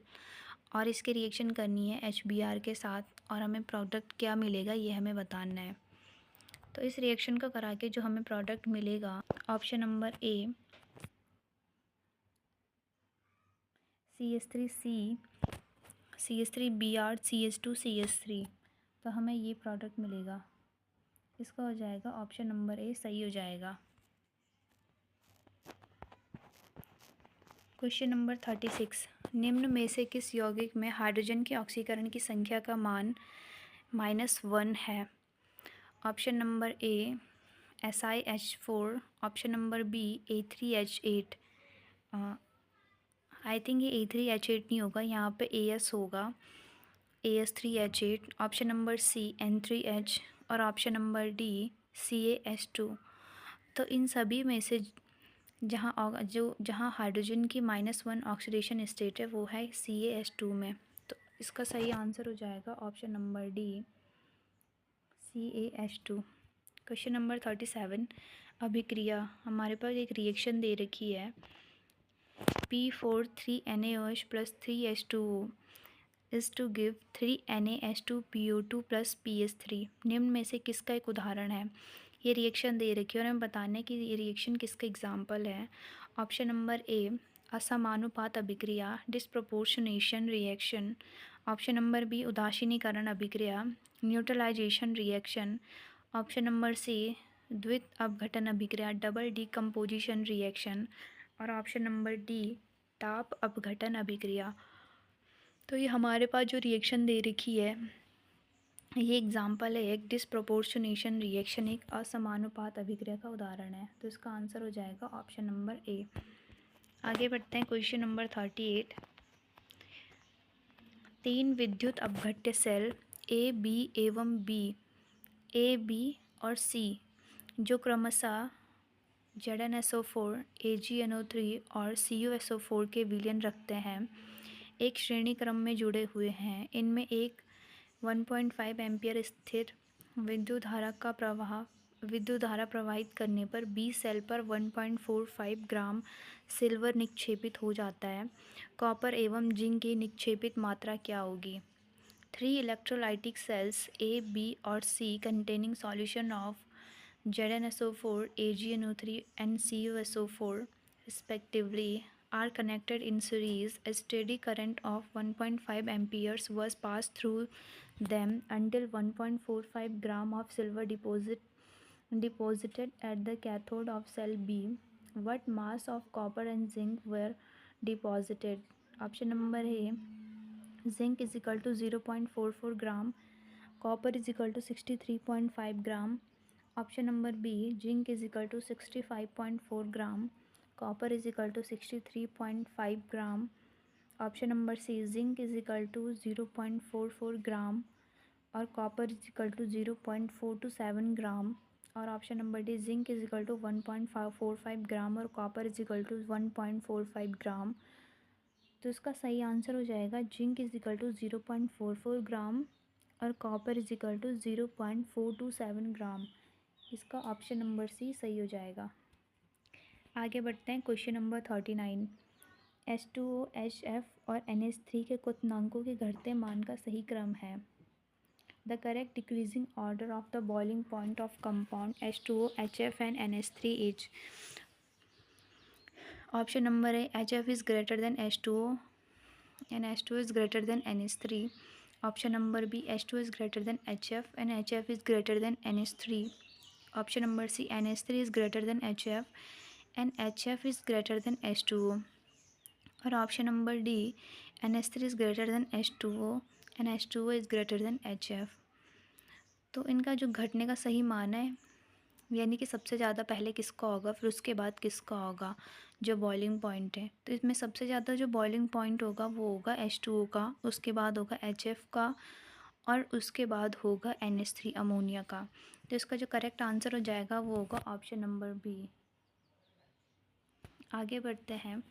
A: और इसके रिएक्शन करनी है HBr के साथ और हमें प्रोडक्ट क्या मिलेगा ये हमें बताना है। तो इस रिएक्शन को करा के जो हमें प्रोडक्ट मिलेगा, ऑप्शन नंबर ए CH3C CH3Br CH2CH3, तो हमें ये प्रोडक्ट मिलेगा। इसका हो जाएगा ऑप्शन नंबर ए सही हो जाएगा। Question number 36। निम्न में से किस यौगिक में हाइड्रोजन के ऑक्सीकरण की संख्या का मान -1 है। Option number A SiH4, option number B A3H8। I think ये A3H8 नहीं होगा, यहाँ पे AS होगा, AS3H8। ऑप्शन नंबर सी N3H और ऑप्शन नंबर डी CaH2। तो इन सभी में से जहाँ हाइड्रोजन की -1 ऑक्सीडेशन स्टेट है वो है CaH2 में। तो इसका सही आंसर हो जाएगा option number D CaH2। Question number 37। अभिक्रिया, हमारे पास एक रिएक्शन दे रखी है P4 3NaOH + 3H2O is to give 3NaH2PO2 + PS3। निम्न में से किसका एक उदाहरण है। ये रिएक्शन दे रखी है और हमें बताना है कि ये रिएक्शन किसका एग्जाम्पल है। ऑप्शन नंबर ए असमानुपात अभिक्रिया disproportionation reaction, option number B उदासीनीकरण अभिक्रिया, neutralisation reaction. Option number C द्वित अपघटन अभिक्रिया, डबल डिकम्पोजिशन रिएक्शन। और ऑप्शन नंबर डी ताप अपघटन अभिक्रिया। तो ये हमारे पास जो रिएक्शन दे रखी है, ये एग्जाम्पल है एक डिसप्रोपोर्शनेशन रिएक्शन, एक असमानुपात अभिक्रिया का उदाहरण है। तो इसका आंसर हो जाएगा ऑप्शन नंबर ए। आगे बढ़ते हैं क्वेश्चन नंबर 38। 3 विद्युत अपघट्य सेल ए, बी एवं बी, ए, बी और सी, जो क्रमशः ZnSO4, AgNO3 और CuSO4 के विलयन रखते हैं, एक श्रेणी क्रम में जुड़े हुए हैं। इनमें एक 1.5 एम्पियर स्थिर विद्युत धारा प्रवाहित करने पर बी सेल पर 1.45 ग्राम सिल्वर निक्षेपित हो जाता है। कॉपर एवं जिंक की निक्षेपित मात्रा क्या होगी? 3 इलेक्ट्रोलाइटिक सेल्स ए, बी और सी containing solution of ZnSO4, AgNO3 and CuSO4 respectively are connected in series. A steady current of 1.5 amperes was passed through them until 1.45 gram of silver deposited at the cathode of cell B. What mass of copper and zinc were deposited? Option number A, zinc is equal to 0.44 gram, copper is equal to 63.5 gram. Option number B, zinc is equal to 65.4 gram, copper is equal to 63.5 gram. Option number C, zinc is equal to 0.44 gram और copper is equal to 0.427 gram. और option number D, zinc is equal to 1.45 gram और copper is equal to 1.45 gram. तो इसका सही answer हो जाएगा zinc is equal to 0.44 gram और copper is equal to 0.427 gram. इसका ऑप्शन नंबर सी सही हो जाएगा। आगे बढ़ते हैं क्वेश्चन नंबर 39। H2O, HF और NH3 के क्वथनांकों के घटते मान का सही क्रम है। The correct decreasing order of the boiling point of compound H2O, HF and NH3 is option number A, HF is greater than H2O and H2O is greater than NH3. Option number B, H2O is greater than HF and HF is greater than NH3. Option number C, NH3 is greater than HF and HF is greater than H2O. और option number D, NH3 is greater than H2O and H2O is greater than HF। तो इनका जो घटने का सही मान है, यानी कि सबसे ज़्यादा पहले किसका होगा फिर उसके बाद किसका होगा, जो बॉइलिंग पॉइंट है। तो इसमें सबसे ज़्यादा जो बॉइलिंग पॉइंट होगा वो होगा H2O का, उसके बाद होगा HF का और उसके बाद होगा NH3 अमोनिया का। तो इसका जो करेक्ट आंसर हो जाएगा वो होगा ऑप्शन नंबर बी। आगे बढ़ते हैं।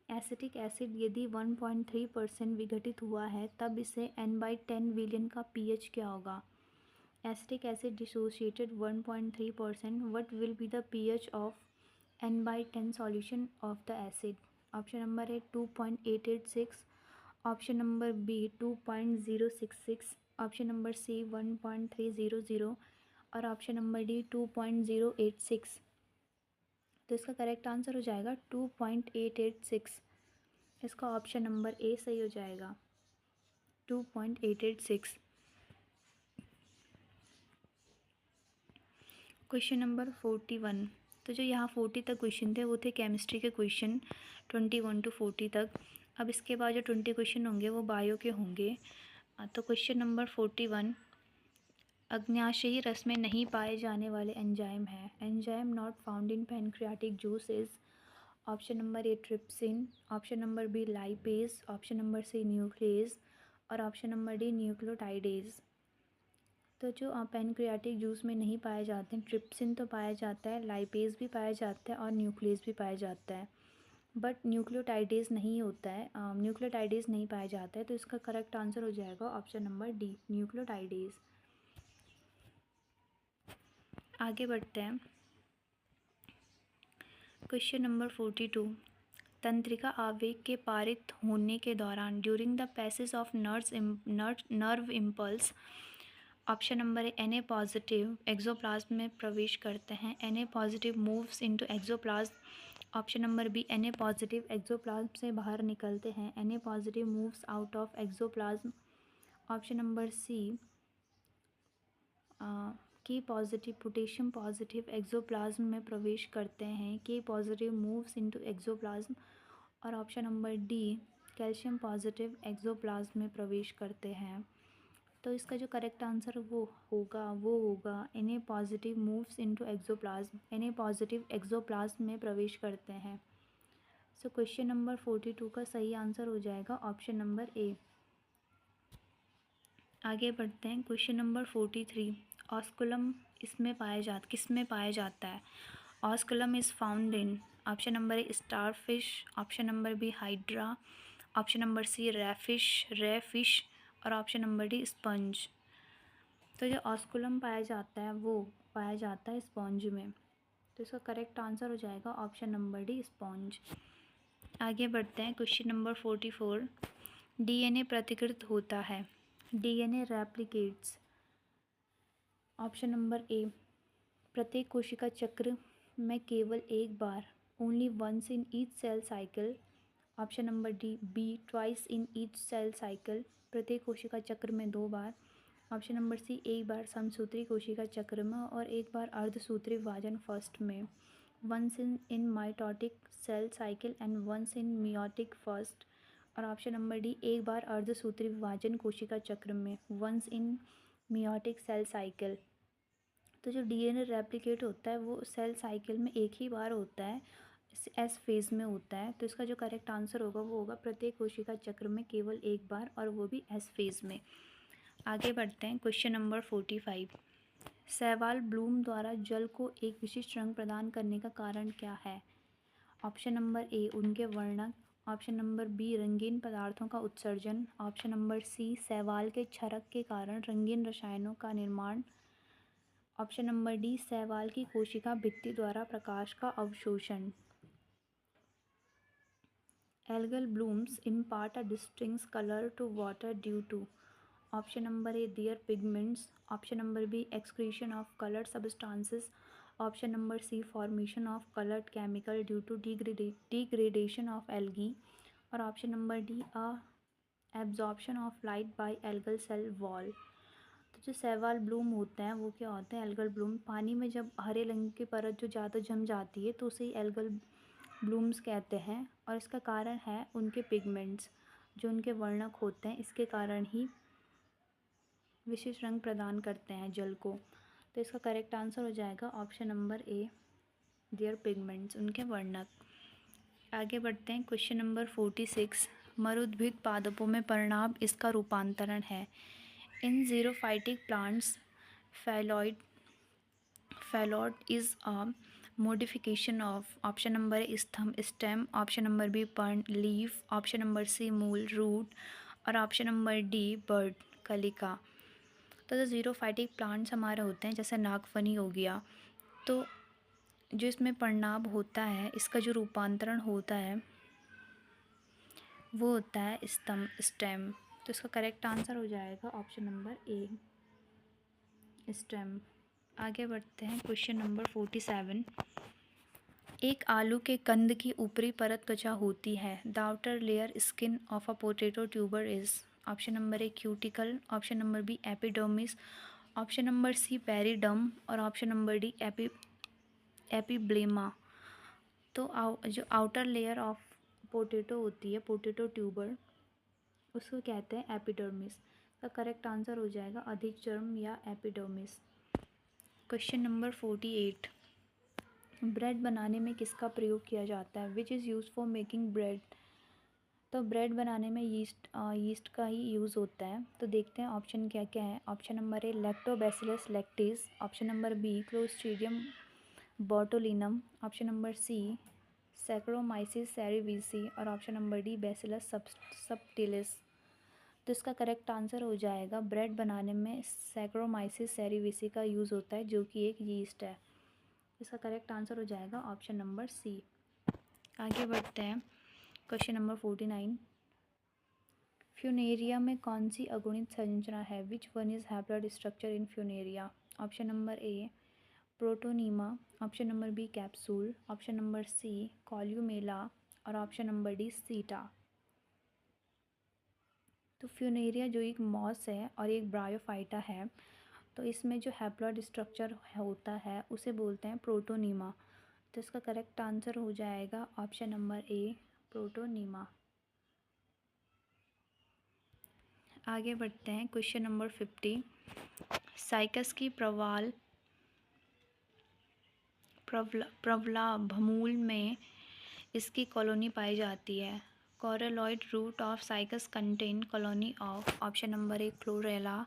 A: एसिटिक एसिड यदि 1.3% विघटित हुआ है तब इसे N/10 विलियन का pH क्या होगा? Acetic acid dissociated 1.3%. What will be the pH of N/10 solution of the acid? Option number A, 2.886. Option number B, 2.066. Option number C, 1.300 और ऑप्शन नंबर डी 2.086। तो इसका करेक्ट आंसर हो जाएगा 2.886। इसका ऑप्शन नंबर ए सही हो जाएगा, 2.886। Question number 41। तो जो यहाँ 40 तक क्वेश्चन थे वो थे केमिस्ट्री के क्वेश्चन 21 to 40 तक। अब इसके बाद जो 20 क्वेश्चन होंगे वो बायो के होंगे। तो क्वेश्चन नंबर 41, अग्न्याशयी रस में नहीं पाए जाने वाले एंजाइम है। Enzyme not found in pancreatic juice is option number A trypsin, option number B lipase, option number C nucleus और ऑप्शन नंबर डी न्यूक्लियोटाइडेज। तो जो पैनक्रियाटिक जूस में नहीं पाए जाते हैं, ट्रिप्सिन तो पाया जाता है, लाइपेज भी पाया जाता है और न्यूक्लियस भी पाया जाता है, बट न्यूक्लियोटाइडेज नहीं होता है, न्यूक्लियोटाइडेज नहीं पाया जाता है। तो इसका करेक्ट आंसर हो जाएगा ऑप्शन नंबर डी न्यूक्लियोटाइडेज। आगे बढ़ते हैं क्वेश्चन नंबर 42। तंत्रिका आवेग के पारित होने के दौरान during the passage of nerve impulse, option number A Na positive axoplasm में प्रवेश करते हैं। Na positive moves into axoplasm option number B Na positive axoplasm से बाहर निकलते हैं, Na positive moves out of axoplasm. Option number C K positive potassium positive axoplasm में प्रवेश करते हैं, के पॉजिटिव मूव्स इनटू एक्सोप्लाज्म। और option number D calcium positive axoplasm में प्रवेश करते हैं। तो इसका जो करेक्ट आंसर वो होगा Na positive moves into axoplasm, Na positive axoplasm में प्रवेश करते हैं। सो क्वेश्चन नंबर 42 का सही आंसर हो जाएगा ऑप्शन नंबर ए। आगे बढ़ते हैं, क्वेश्चन नंबर 43। ऑस्कुलम किस में पाया जाता है? Osculum is found in option number A starfish, option number B hydra, option number C ray fish और ऑप्शन नंबर डी स्पंज। तो जो ऑस्कुलम पाया जाता है वो पाया जाता है स्पॉन्ज में, तो इसका करेक्ट आंसर हो जाएगा ऑप्शन नंबर डी स्पॉन्ज। आगे बढ़ते हैं, क्वेश्चन नंबर 44। डीएनए प्रतिकृत होता है, DNA replicates. Option number A प्रत्येक कोशिका चक्र में केवल एक बार, only once in each cell cycle. Option number D B twice in each cell cycle, प्रत्येक कोशिका चक्र में 2 बार। ऑप्शन नंबर सी एक बार समसूत्री कोशिका चक्र में और एक बार अर्धसूत्री विभाजन फर्स्ट में, once in mitotic cell cycle and once in meiotic first. और ऑप्शन नंबर डी एक बार अर्धसूत्री विभाजन कोशिका चक्र में, once in meiotic cell cycle. तो जो डीएनए रेप्लिकेट होता है वो सेल साइकिल में एक ही बार होता है, एस फेज़ में होता है। तो इसका जो करेक्ट आंसर होगा वो होगा प्रत्येक कोशिका चक्र में केवल एक बार और वो भी एस फेज़ में। आगे बढ़ते हैं, क्वेश्चन नंबर 45। शैवाल ब्लूम द्वारा जल को एक विशिष्ट रंग प्रदान करने का कारण क्या है? ऑप्शन नंबर ए उनके वर्णक, ऑप्शन नंबर बी रंगीन पदार्थों का उत्सर्जन, ऑप्शन नंबर सी शैवाल के क्षरक के कारण रंगीन रसायनों का निर्माण, ऑप्शन नंबर डी शैवाल की कोशिका भित्ति द्वारा प्रकाश का अवशोषण। Algal blooms impart a distinct color to water due to option number A their pigments, option number B excretion of colored substances, option number C formation of colored chemical due to degradation of algae और option number D a absorption of light by algal cell wall। तो जो शैवाल Bloom होते हैं वो क्या होते हैं? Algal Bloom. पानी में जब हरे रंग की परत जो ज़्यादा जम जाती है तो उसे एल्गल ब्लूम्स कहते हैं और इसका कारण है उनके पिगमेंट्स, जो उनके वर्णक होते हैं, इसके कारण ही विशिष्ट रंग प्रदान करते हैं जल को। तो इसका करेक्ट आंसर हो जाएगा option number A their pigments, उनके वर्णक। आगे बढ़ते हैं, क्वेश्चन नंबर 46। मरुद्भिद पादपों में परिणाम इसका रूपांतरण है। In xerophytic plants phyllode is a modification of option number A स्तंभ स्टेम, ऑप्शन नंबर बी पर्न लीफ, ऑप्शन नंबर सी मूल रूट और ऑप्शन नंबर डी बर्ड कलिका। तो जो ज़ीरोफाइटिक प्लांट्स हमारे होते हैं जैसे नागफनी हो गया, तो जो इसमें परिणाम होता है इसका जो रूपांतरण होता है वो होता है स्तंभ स्टेम। तो इसका करेक्ट आंसर हो जाएगा ऑप्शन नंबर ए स्टेम। आगे बढ़ते हैं, क्वेश्चन नंबर 47। एक आलू के कंद की ऊपरी परत त्वचा होती है। The outer layer skin of a potato tuber is option number A cuticle, option number B epidermis, option number C periderm और ऑप्शन नंबर डी एपिब्लेमा। तो जो आउटर लेयर ऑफ पोटैटो होती है, पोटैटो ट्यूबर, उसको कहते हैं epidermis. का correct answer हो जाएगा अधिचर्म या एपिडर्मिस। Question number 48। ब्रेड बनाने में किसका प्रयोग किया जाता है? Which is use for making bread. तो ब्रेड बनाने में यीस्ट का ही यूज़ होता है। तो देखते हैं ऑप्शन क्या क्या है। Option number A Lactobacillus lactis, option number B Clostridium botulinum, option number C Saccharomyces cerevisiae और option number D Bacillus subtilis. तो इसका करेक्ट आंसर हो जाएगा ब्रेड बनाने में सैक्रोमाइसिस सेरेविसी का यूज़ होता है, जो कि एक यीस्ट है। इसका करेक्ट आंसर हो जाएगा ऑप्शन नंबर सी। आगे बढ़ते हैं, क्वेश्चन नंबर 49। फ्यूनेरिया में कौन सी अगुणित संरचना है? Which one is haploid structure in Funaria? Option number A protonema, option number B capsule, option number C columella और ऑप्शन नंबर डी सीटा। तो फ्यूनेरिया जो एक मॉस है और एक ब्रायोफाइटा है, तो इसमें जो हैप्लॉइड स्ट्रक्चर होता है उसे बोलते हैं प्रोटोनीमा। तो इसका करेक्ट आंसर हो जाएगा ऑप्शन नंबर ए प्रोटोनीमा। आगे बढ़ते हैं, क्वेश्चन नंबर 50। साइकस की प्रवलाभमूल में इसकी कॉलोनी पाई जाती है। Coralloid root of Cycas contain colony of option number A Chlorella,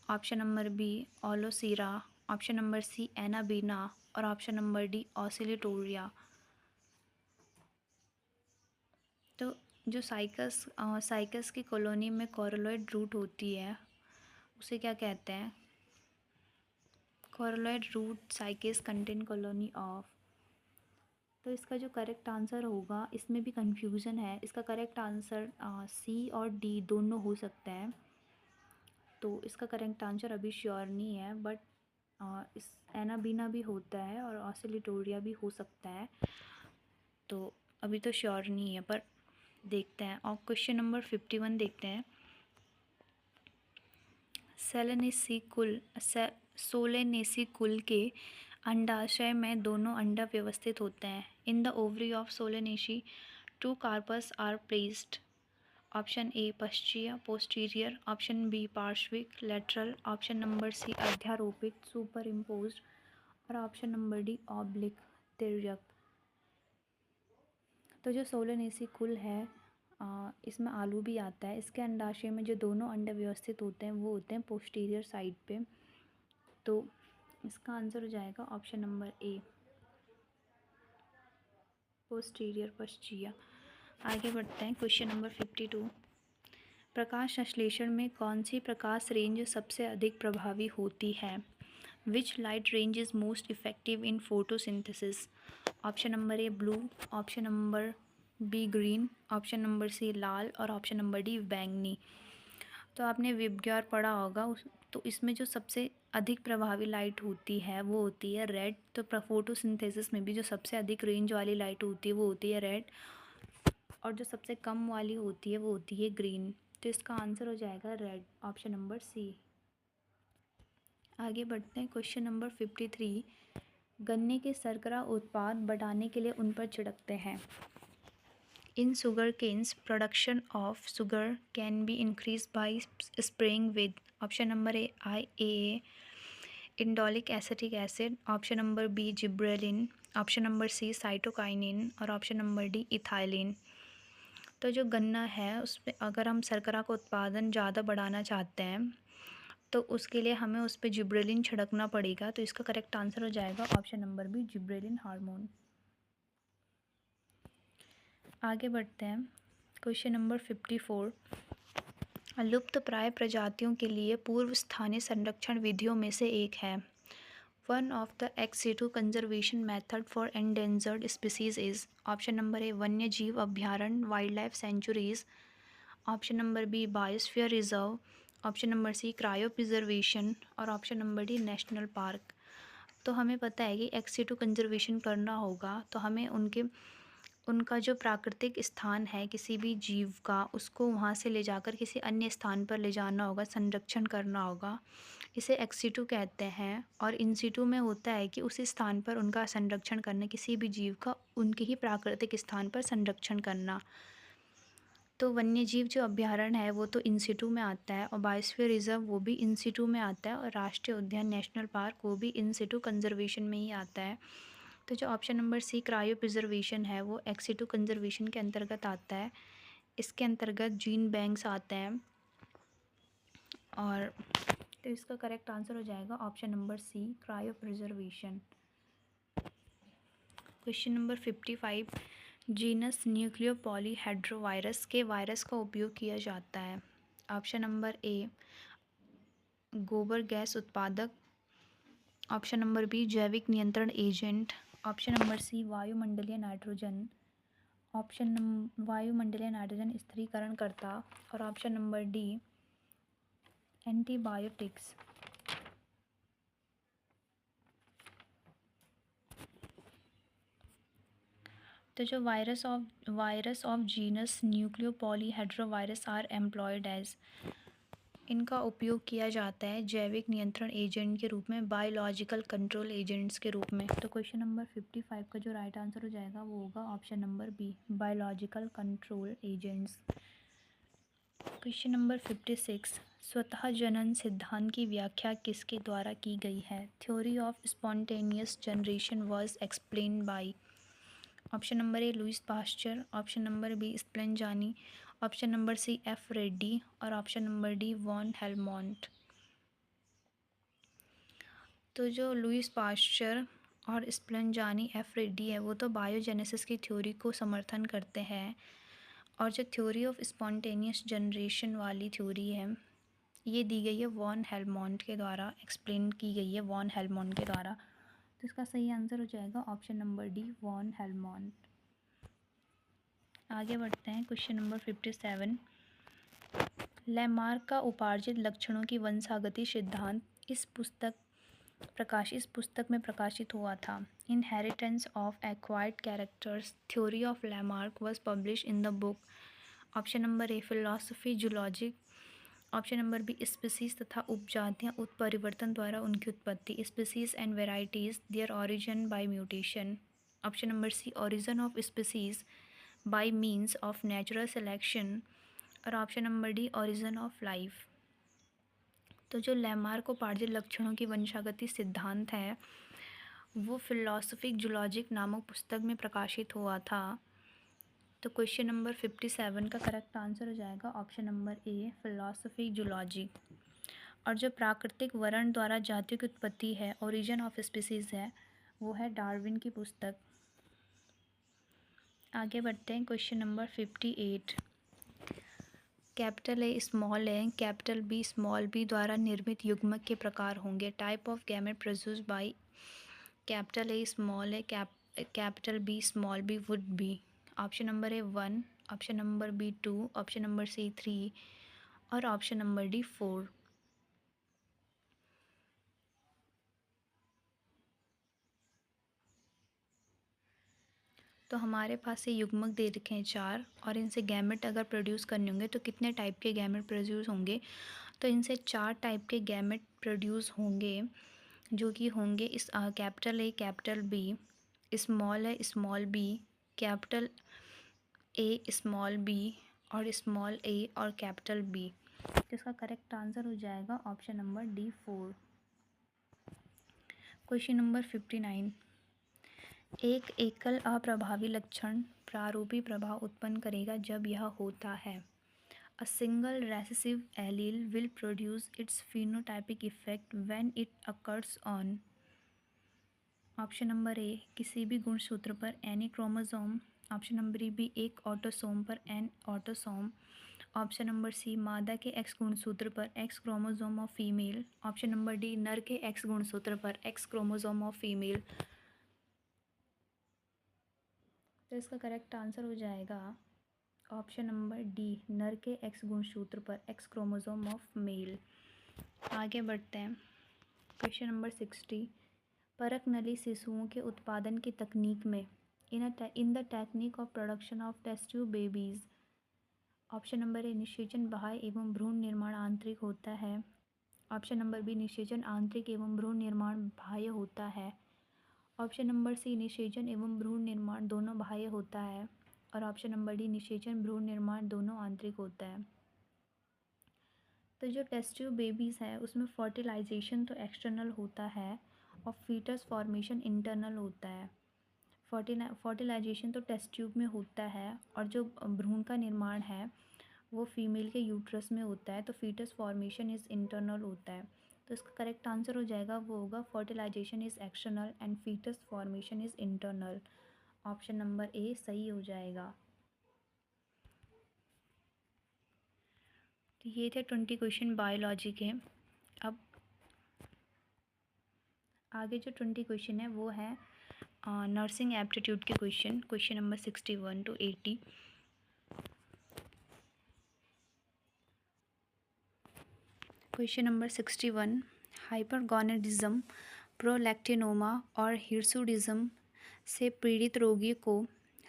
A: option number B Aulosira, option number C Anabaena और ऑप्शन नंबर डी ऑसिलिटोरिया। तो जो साइकस की कॉलोनी में कोरलॉइड रूट होती है उसे क्या कहते हैं? Coralloid root Cycas contain colony of. तो इसका जो करेक्ट आंसर होगा, इसमें भी कंफ्यूजन है, इसका करेक्ट आंसर सी और डी दोनों हो सकते हैं। तो इसका करेक्ट आंसर अभी श्योर नहीं है, बट इस एनाबीना भी होता है और ऑसिलिटोरिया भी हो सकता है, तो अभी तो श्योर नहीं है, पर देखते हैं। और क्वेश्चन नंबर 51 देखते हैं। सोलेनेसी कुल के अंडाशय में दोनों अंडा व्यवस्थित होते हैं। In the ovary of Solanaceae 2 carpels are placed. Option A पश्चीय पोस्टीरियर, ऑप्शन बी पार्श्विक लेटरल, ऑप्शन नंबर सी अध्यारोपित सुपर इम्पोज्ड और ऑप्शन नंबर डी ऑब्लिक तिर्यक। तो जो सोलेनेसी कुल है, इसमें आलू भी आता है। इसके अंडाशय में जो दोनों अंडे व्यवस्थित होते हैं वो होते हैं पोस्टीरियर साइड पे। तो इसका आंसर हो जाएगा ऑप्शन नंबर ए पोस्टीरियर पश्चीय। आगे बढ़ते हैं, क्वेश्चन नंबर 52। प्रकाश संश्लेषण में कौन सी प्रकाश रेंज सबसे अधिक प्रभावी होती है? Which light range is most effective in photosynthesis? Option number A blue, option number B green, option number C लाल और ऑप्शन नंबर डी बैंगनी। तो आपने विबग्योर पढ़ा होगा, तो इसमें जो सबसे अधिक प्रभावी लाइट होती है वो होती है रेड। तो फोटोसिंथेसिस में भी जो सबसे अधिक रेंज वाली लाइट होती है वो होती है रेड, और जो सबसे कम वाली होती है वो होती है ग्रीन। तो इसका आंसर हो जाएगा रेड, ऑप्शन नंबर सी। आगे बढ़ते हैं, क्वेश्चन नंबर 53। गन्ने के शर्करा उत्पाद बढ़ाने के लिए उन पर छिड़कते हैं। In sugar canes production of sugar can be increase by spraying with option number A IAA indolic acetic acid, option number B gibberellin, option number C cytokinin और ऑप्शन नंबर डी इथाइलिन। तो जो गन्ना है उसमें अगर हम शर्करा का उत्पादन ज़्यादा बढ़ाना चाहते हैं तो उसके लिए हमें उस पर जिब्रेलिन छिड़कना पड़ेगा। तो इसका करेक्ट आंसर हो जाएगा option number B gibberellin hormone. आगे बढ़ते हैं, क्वेश्चन नंबर 54। लुप्त प्राय प्रजातियों के लिए पूर्व स्थानीय संरक्षण विधियों में से एक है। One of the ex situ conservation method for endangered species is option number A वन्य जीव अभ्यारण्य wildlife sanctuaries, option number B biosphere reserve, option number C cryopreservation और option number D national park. तो हमें पता है कि ex situ conservation करना होगा, तो हमें उनका जो प्राकृतिक स्थान है किसी भी जीव का, उसको वहाँ से ले जाकर किसी अन्य स्थान पर ले जाना होगा, संरक्षण करना होगा। इसे ex situ कहते हैं। और in situ में होता है कि उसी स्थान पर उनका संरक्षण करना, किसी भी जीव का उनके ही प्राकृतिक स्थान पर संरक्षण करना। तो वन्य जीव जो अभ्यारण्य है वो तो in situ में आता है, और बायोस्फीयर रिजर्व वो भी in situ में आता है, और राष्ट्रीय उद्यान नेशनल पार्क वो भी in situ कंजर्वेशन में ही आता है। तो जो option number C cryopreservation है वो ex situ कंजर्वेशन के अंतर्गत आता है। इसके अंतर्गत जीन बैंक्स आते हैं, और तो इसका करेक्ट आंसर हो जाएगा option number C cryopreservation. Question number 55। Genus nucleopolyhedrovirus के वायरस का उपयोग किया जाता है। ऑप्शन नंबर ए गोबर गैस उत्पादक, ऑप्शन नंबर बी जैविक नियंत्रण एजेंट, ऑप्शन नंबर सी वायुमंडलीय नाइट्रोजन, वायुमंडलीय नाइट्रोजन स्थिरीकरणकर्ता और ऑप्शन नंबर डी एंटीबायोटिक्स। तो जो virus of genus nucleopolyhedrovirus are employed as, इनका उपयोग किया जाता है जैविक नियंत्रण एजेंट के रूप में, बायोलॉजिकल कंट्रोल एजेंट्स के रूप में। तो क्वेश्चन नंबर 55 का जो राइट आंसर हो जाएगा वो होगा option number B, biological control agents. Question number 56, स्वतः जनन सिद्धांत की व्याख्या किसके द्वारा की गई है? Theory of spontaneous generation was explained by. Option number A Louis Pasteur, option number B Spallanzani, option number C F Redi और option number D von Helmont. तो जो लुइस पास्चर और स्प्लेंजानी एफ रेड्डी है वो तो बायोजेनेसिस की थ्योरी को समर्थन करते हैं, और जो थ्योरी ऑफ स्पॉन्टेनियस जनरेशन वाली थ्योरी है ये दी गई है वॉन हेलमोंट के द्वारा, एक्सप्लेन की गई है वॉन हेलमोंट के द्वारा। तो इसका सही आंसर हो जाएगा option number D, von Helmont. आगे बढ़ते हैं, क्वेश्चन नंबर 57, लैमार्क का उपार्जित लक्षणों की वंशागति सिद्धांत इस पुस्तक में प्रकाशित हुआ था। Inheritance of acquired characters, theory of Lamarck was publish in the book. Option number A philosophy zoologique, option number B species तथा उपजातियां उत्परिवर्तन द्वारा उनकी उत्पत्ति, species and varieties their origin by mutation. Option number C origin of species by means of natural selection और option number D origin of life. तो जो Lamarck उपार्जित लक्षणों की वंशागति सिद्धांत है वो फिलॉसफिक जूलॉजिक नामक पुस्तक में प्रकाशित हुआ था। तो क्वेश्चन नंबर 57 का करेक्ट आंसर हो जाएगा option number A, philosophy zoology. और जो प्राकृतिक वर्ण द्वारा जातियों की उत्पत्ति है, ओरिजिन ऑफ स्पीसीज है, वो है डार्विन की पुस्तक। आगे बढ़ते हैं, question number 58, capital A capital B small B द्वारा निर्मित युग्मक के प्रकार होंगे। Type of gamete produce by capital A capital B small B would be. Option number A 1, option number B 2, option number C 3 और ऑप्शन नंबर डी 4। तो हमारे पास ये युग्मक दे रखे हैं 4 और इनसे गैमेट अगर प्रोड्यूस करने होंगे तो कितने टाइप के गैमेट प्रोड्यूस होंगे? तो इनसे 4 टाइप के गैमेट प्रोड्यूस होंगे, जो कि होंगे इस capital A capital B, small B, capital A small B और स्मॉल ए और कैपिटल बी। तो इसका करेक्ट आंसर हो जाएगा option number D 4। Question number 59, एक एकल अप्रभावी लक्षण प्रारूपी प्रभाव उत्पन्न करेगा जब यह होता है। A single recessive allele will produce its phenotypic effect when it occurs on. Option number A किसी भी गुणसूत्र पर any chromosome, option number B एक ऑटोसोम पर an autosome, option number C मादा के एक्स गुणसूत्र पर X chromosome of female, option number D नर के एक्स गुणसूत्र पर एक्स क्रोमोसोम ऑफ फीमेल। तो इसका करेक्ट आंसर हो जाएगा ऑप्शन नंबर डी, नर के एक्स गुणसूत्र पर एक्स क्रोमोसोम ऑफ मेल। आगे बढ़ते हैं, क्वेश्चन नंबर 60, परक नली शिशुओं के उत्पादन की तकनीक में in the technique of production of test tube babies. Option number A निषेचन बाह्य एवं भ्रूण निर्माण आंतरिक होता है, ऑप्शन नंबर बी निषेचन आंतरिक एवं भ्रूण निर्माण बाह्य होता है, ऑप्शन नंबर सी निषेचन एवं भ्रूण निर्माण दोनों बाह्य होता है और ऑप्शन नंबर डी निषेचन भ्रूण निर्माण दोनों आंतरिक होता है। तो जो टेस्ट ट्यूब बेबीज़ है उसमें फर्टिलाइजेशन तो एक्सटर्नल होता है और फीटस फॉर्मेशन इंटरनल होता है। फर्टिलाइजेशन तो टेस्ट ट्यूब में होता है और जो भ्रूण का निर्माण है वो फीमेल के यूट्रस में होता है, तो फीटस फॉर्मेशन इज़ इंटरनल होता है। तो इसका करेक्ट आंसर हो जाएगा वो होगा fertilization is external and fetus formation is internal. Option number A सही हो जाएगा। तो ये थे 20 क्वेश्चन बायोलॉजी के। अब आगे जो 20 क्वेश्चन है वो है नर्सिंग एप्टीट्यूड के question number 61 to 80। Question number 61, hypergonadism, prolactinoma और हिर्सुडिज्म से पीड़ित रोगी को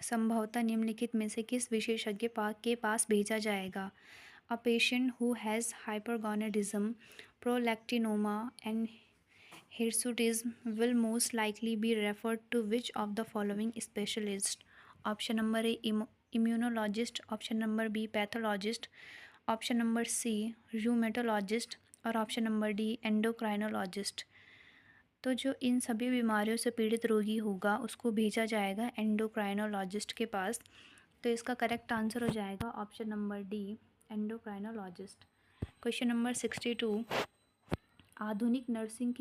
A: संभवतः निम्नलिखित में से किस विशेषज्ञ के पास भेजा जाएगा? A patient who has hypergonadism, prolactinoma and hirsutism will most likely be referred to which of the following specialist? Option number A, immunologist. Option number B, pathologist. Option number C, rheumatologist. और option number D, endocrinologist. तो जो इन सभी बीमारियों से पीड़ित रोगी होगा उसको भेजा जाएगा एंडोक्राइनोलॉजिस्ट के पास। तो इसका करेक्ट आंसर हो जाएगा option number D, endocrinologist. Question number 62, आधुनिक नर्सिंग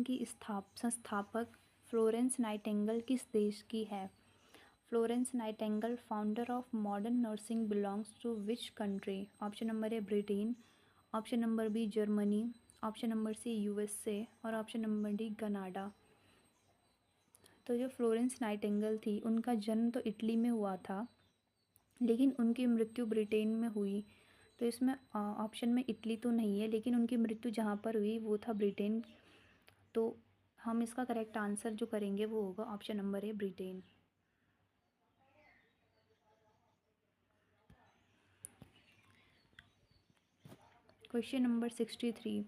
A: की संस्थापक फ्लोरेंस नाइटिंगेल किस देश की है? Florence Nightingale, founder of modern nursing, belongs to which country? Option number A, Britain. Option number B, Germany. Option number C, USA. और option number D, Canada. तो जो फ्लोरेंस नाइटिंगेल थी उनका जन्म तो इटली में हुआ था, लेकिन उनकी मृत्यु ब्रिटेन में हुई। तो इसमें ऑप्शन में इटली तो नहीं है, लेकिन उनकी मृत्यु जहाँ पर हुई वो था ब्रिटेन। तो हम इसका करेक्ट आंसर जो करेंगे वो होगा option number A, Britain. Question number 63,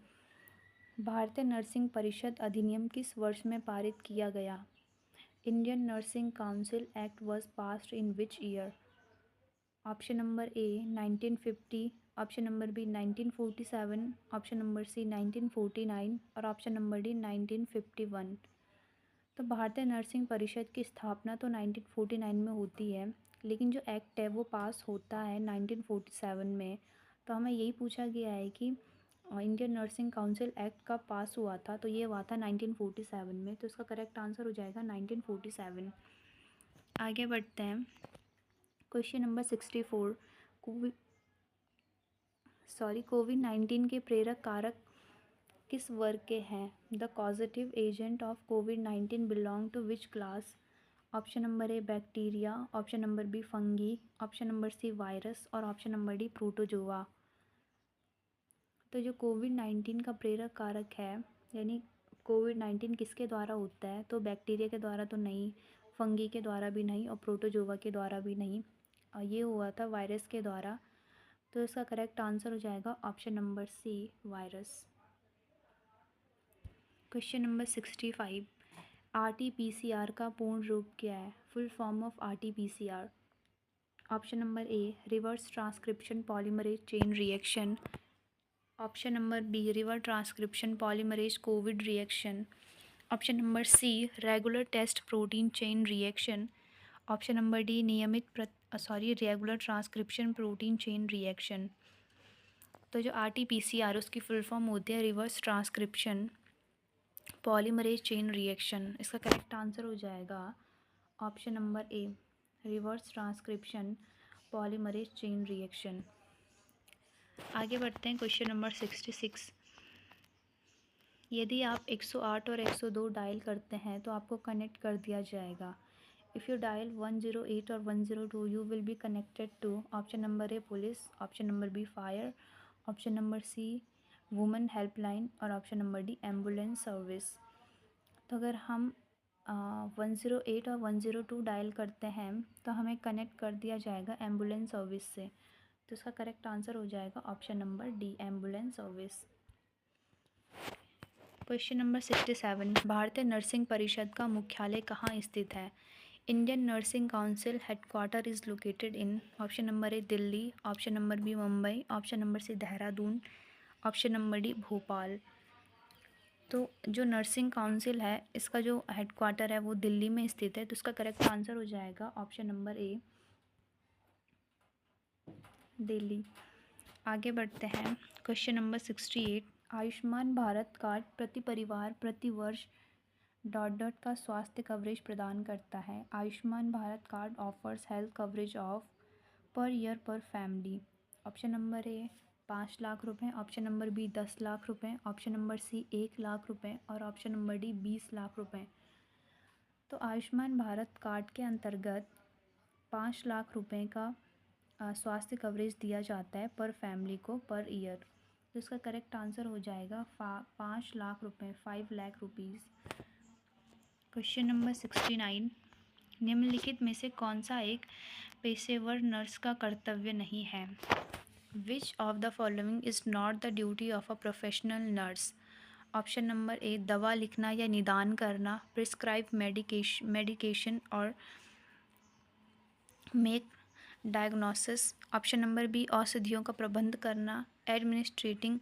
A: भारतीय नर्सिंग परिषद अधिनियम किस वर्ष में पारित किया गया? Indian Nursing Council Act was passed in which year? Option number A, 1950। Option number B, 1947। Option number C, 1949। और ऑप्शन नंबर डी, 1951। तो भारतीय नर्सिंग परिषद की स्थापना तो 1949 में होती है, लेकिन जो एक्ट है वो पास होता है 1947 में। तो हमें यही पूछा गया है कि इंडियन नर्सिंग काउंसिल एक्ट कब पास हुआ था? तो ये हुआ था 1947 में। तो इसका करेक्ट आंसर हो जाएगा 1947। आगे बढ़ते हैं। क्वेश्चन नंबर 64, कोविड-19 के प्रेरक कारक किस वर्ग के हैं? द कॉजेटिव एजेंट ऑफ कोविड-19 belong to which class? Option number A, bacteria. Option number B, fungi. Option number C, virus. और ऑप्शन नंबर डी, प्रोटोजोआ। तो जो कोविड-19 का प्रेरक कारक है, यानी कोविड-19 किसके द्वारा होता है? तो बैक्टीरिया के द्वारा तो नहीं, फंगी के द्वारा भी नहीं, और प्रोटोजोआ के द्वारा भी नहीं। ये हुआ था वायरस के द्वारा। तो इसका करेक्ट आंसर हो जाएगा option number C, virus. Question number 65, RTPCR का पूर्ण रूप क्या है? Full form of RTPCR. Option number A, reverse transcription polymerase chain reaction. Option number B, reverse transcription polymerase COVID reaction. Option number C, regular test protein chain reaction. Option number D, regular transcription protein chain reaction. तो जो RTPCR उसकी full form होती है reverse transcription polymerase chain reaction. इसका correct answer हो जाएगा option number A, reverse transcription polymerase chain reaction. आगे बढ़ते हैं। क्वेश्चन नंबर 66, यदि आप 108 और 102 डायल करते हैं तो आपको कनेक्ट कर दिया जाएगा। इफ़ यू डायल 108 और 102 you will be connected to option number A, police. Option number B, fire. Option number C, women helpline. और option number D, ambulance service. तो अगर हम 108 और 102 डायल करते हैं तो हमें कनेक्ट कर दिया जाएगा एम्बुलेंस सर्विस से। तो इसका करेक्ट आंसर हो जाएगा option number D, ambulance service. Question number 67, भारतीय नर्सिंग परिषद का मुख्यालय कहाँ स्थित है? Indian Nursing Council headquarter is located in option number A, Delhi. Option number B, Mumbai. Option number C, Dehradun. Option number D, Bhopal. तो जो नर्सिंग काउंसिल है इसका जो हेडक्वार्टर है वो दिल्ली में स्थित है। तो इसका करेक्ट आंसर हो जाएगा ऑप्शन नंबर ए, दिल्ली। आगे बढ़ते हैं। Question number 68, Ayushman Bharat card प्रति परिवार प्रति वर्ष का स्वास्थ्य कवरेज प्रदान करता है। Ayushman Bharat card offers health coverage of per year per family. Option number A, 5 lakh रुपए। ऑप्शन नंबर बी, 10 लाख रुपए। ऑप्शन नंबर सी, 1 लाख रुपए। और ऑप्शन नंबर डी, 20 लाख रुपए। तो आयुष्मान भारत कार्ड के अंतर्गत 5 लाख रुपए का स्वास्थ्य कवरेज दिया जाता है पर फैमिली को पर ईयर। तो इसका करेक्ट आंसर हो जाएगा 5 लाख रुपए, 5 लाख रुपीज़ क्वेश्चन नंबर 69, निम्नलिखित में से कौन सा एक पेशेवर नर्स का कर्तव्य नहीं है? Which of the following is not the duty of a professional nurse? Option number A, दवा लिखना या निदान करना, प्रिस्क्राइब मेडिकेशन और make diagnosis. Option number B, औषधियों का प्रबंध करना, administering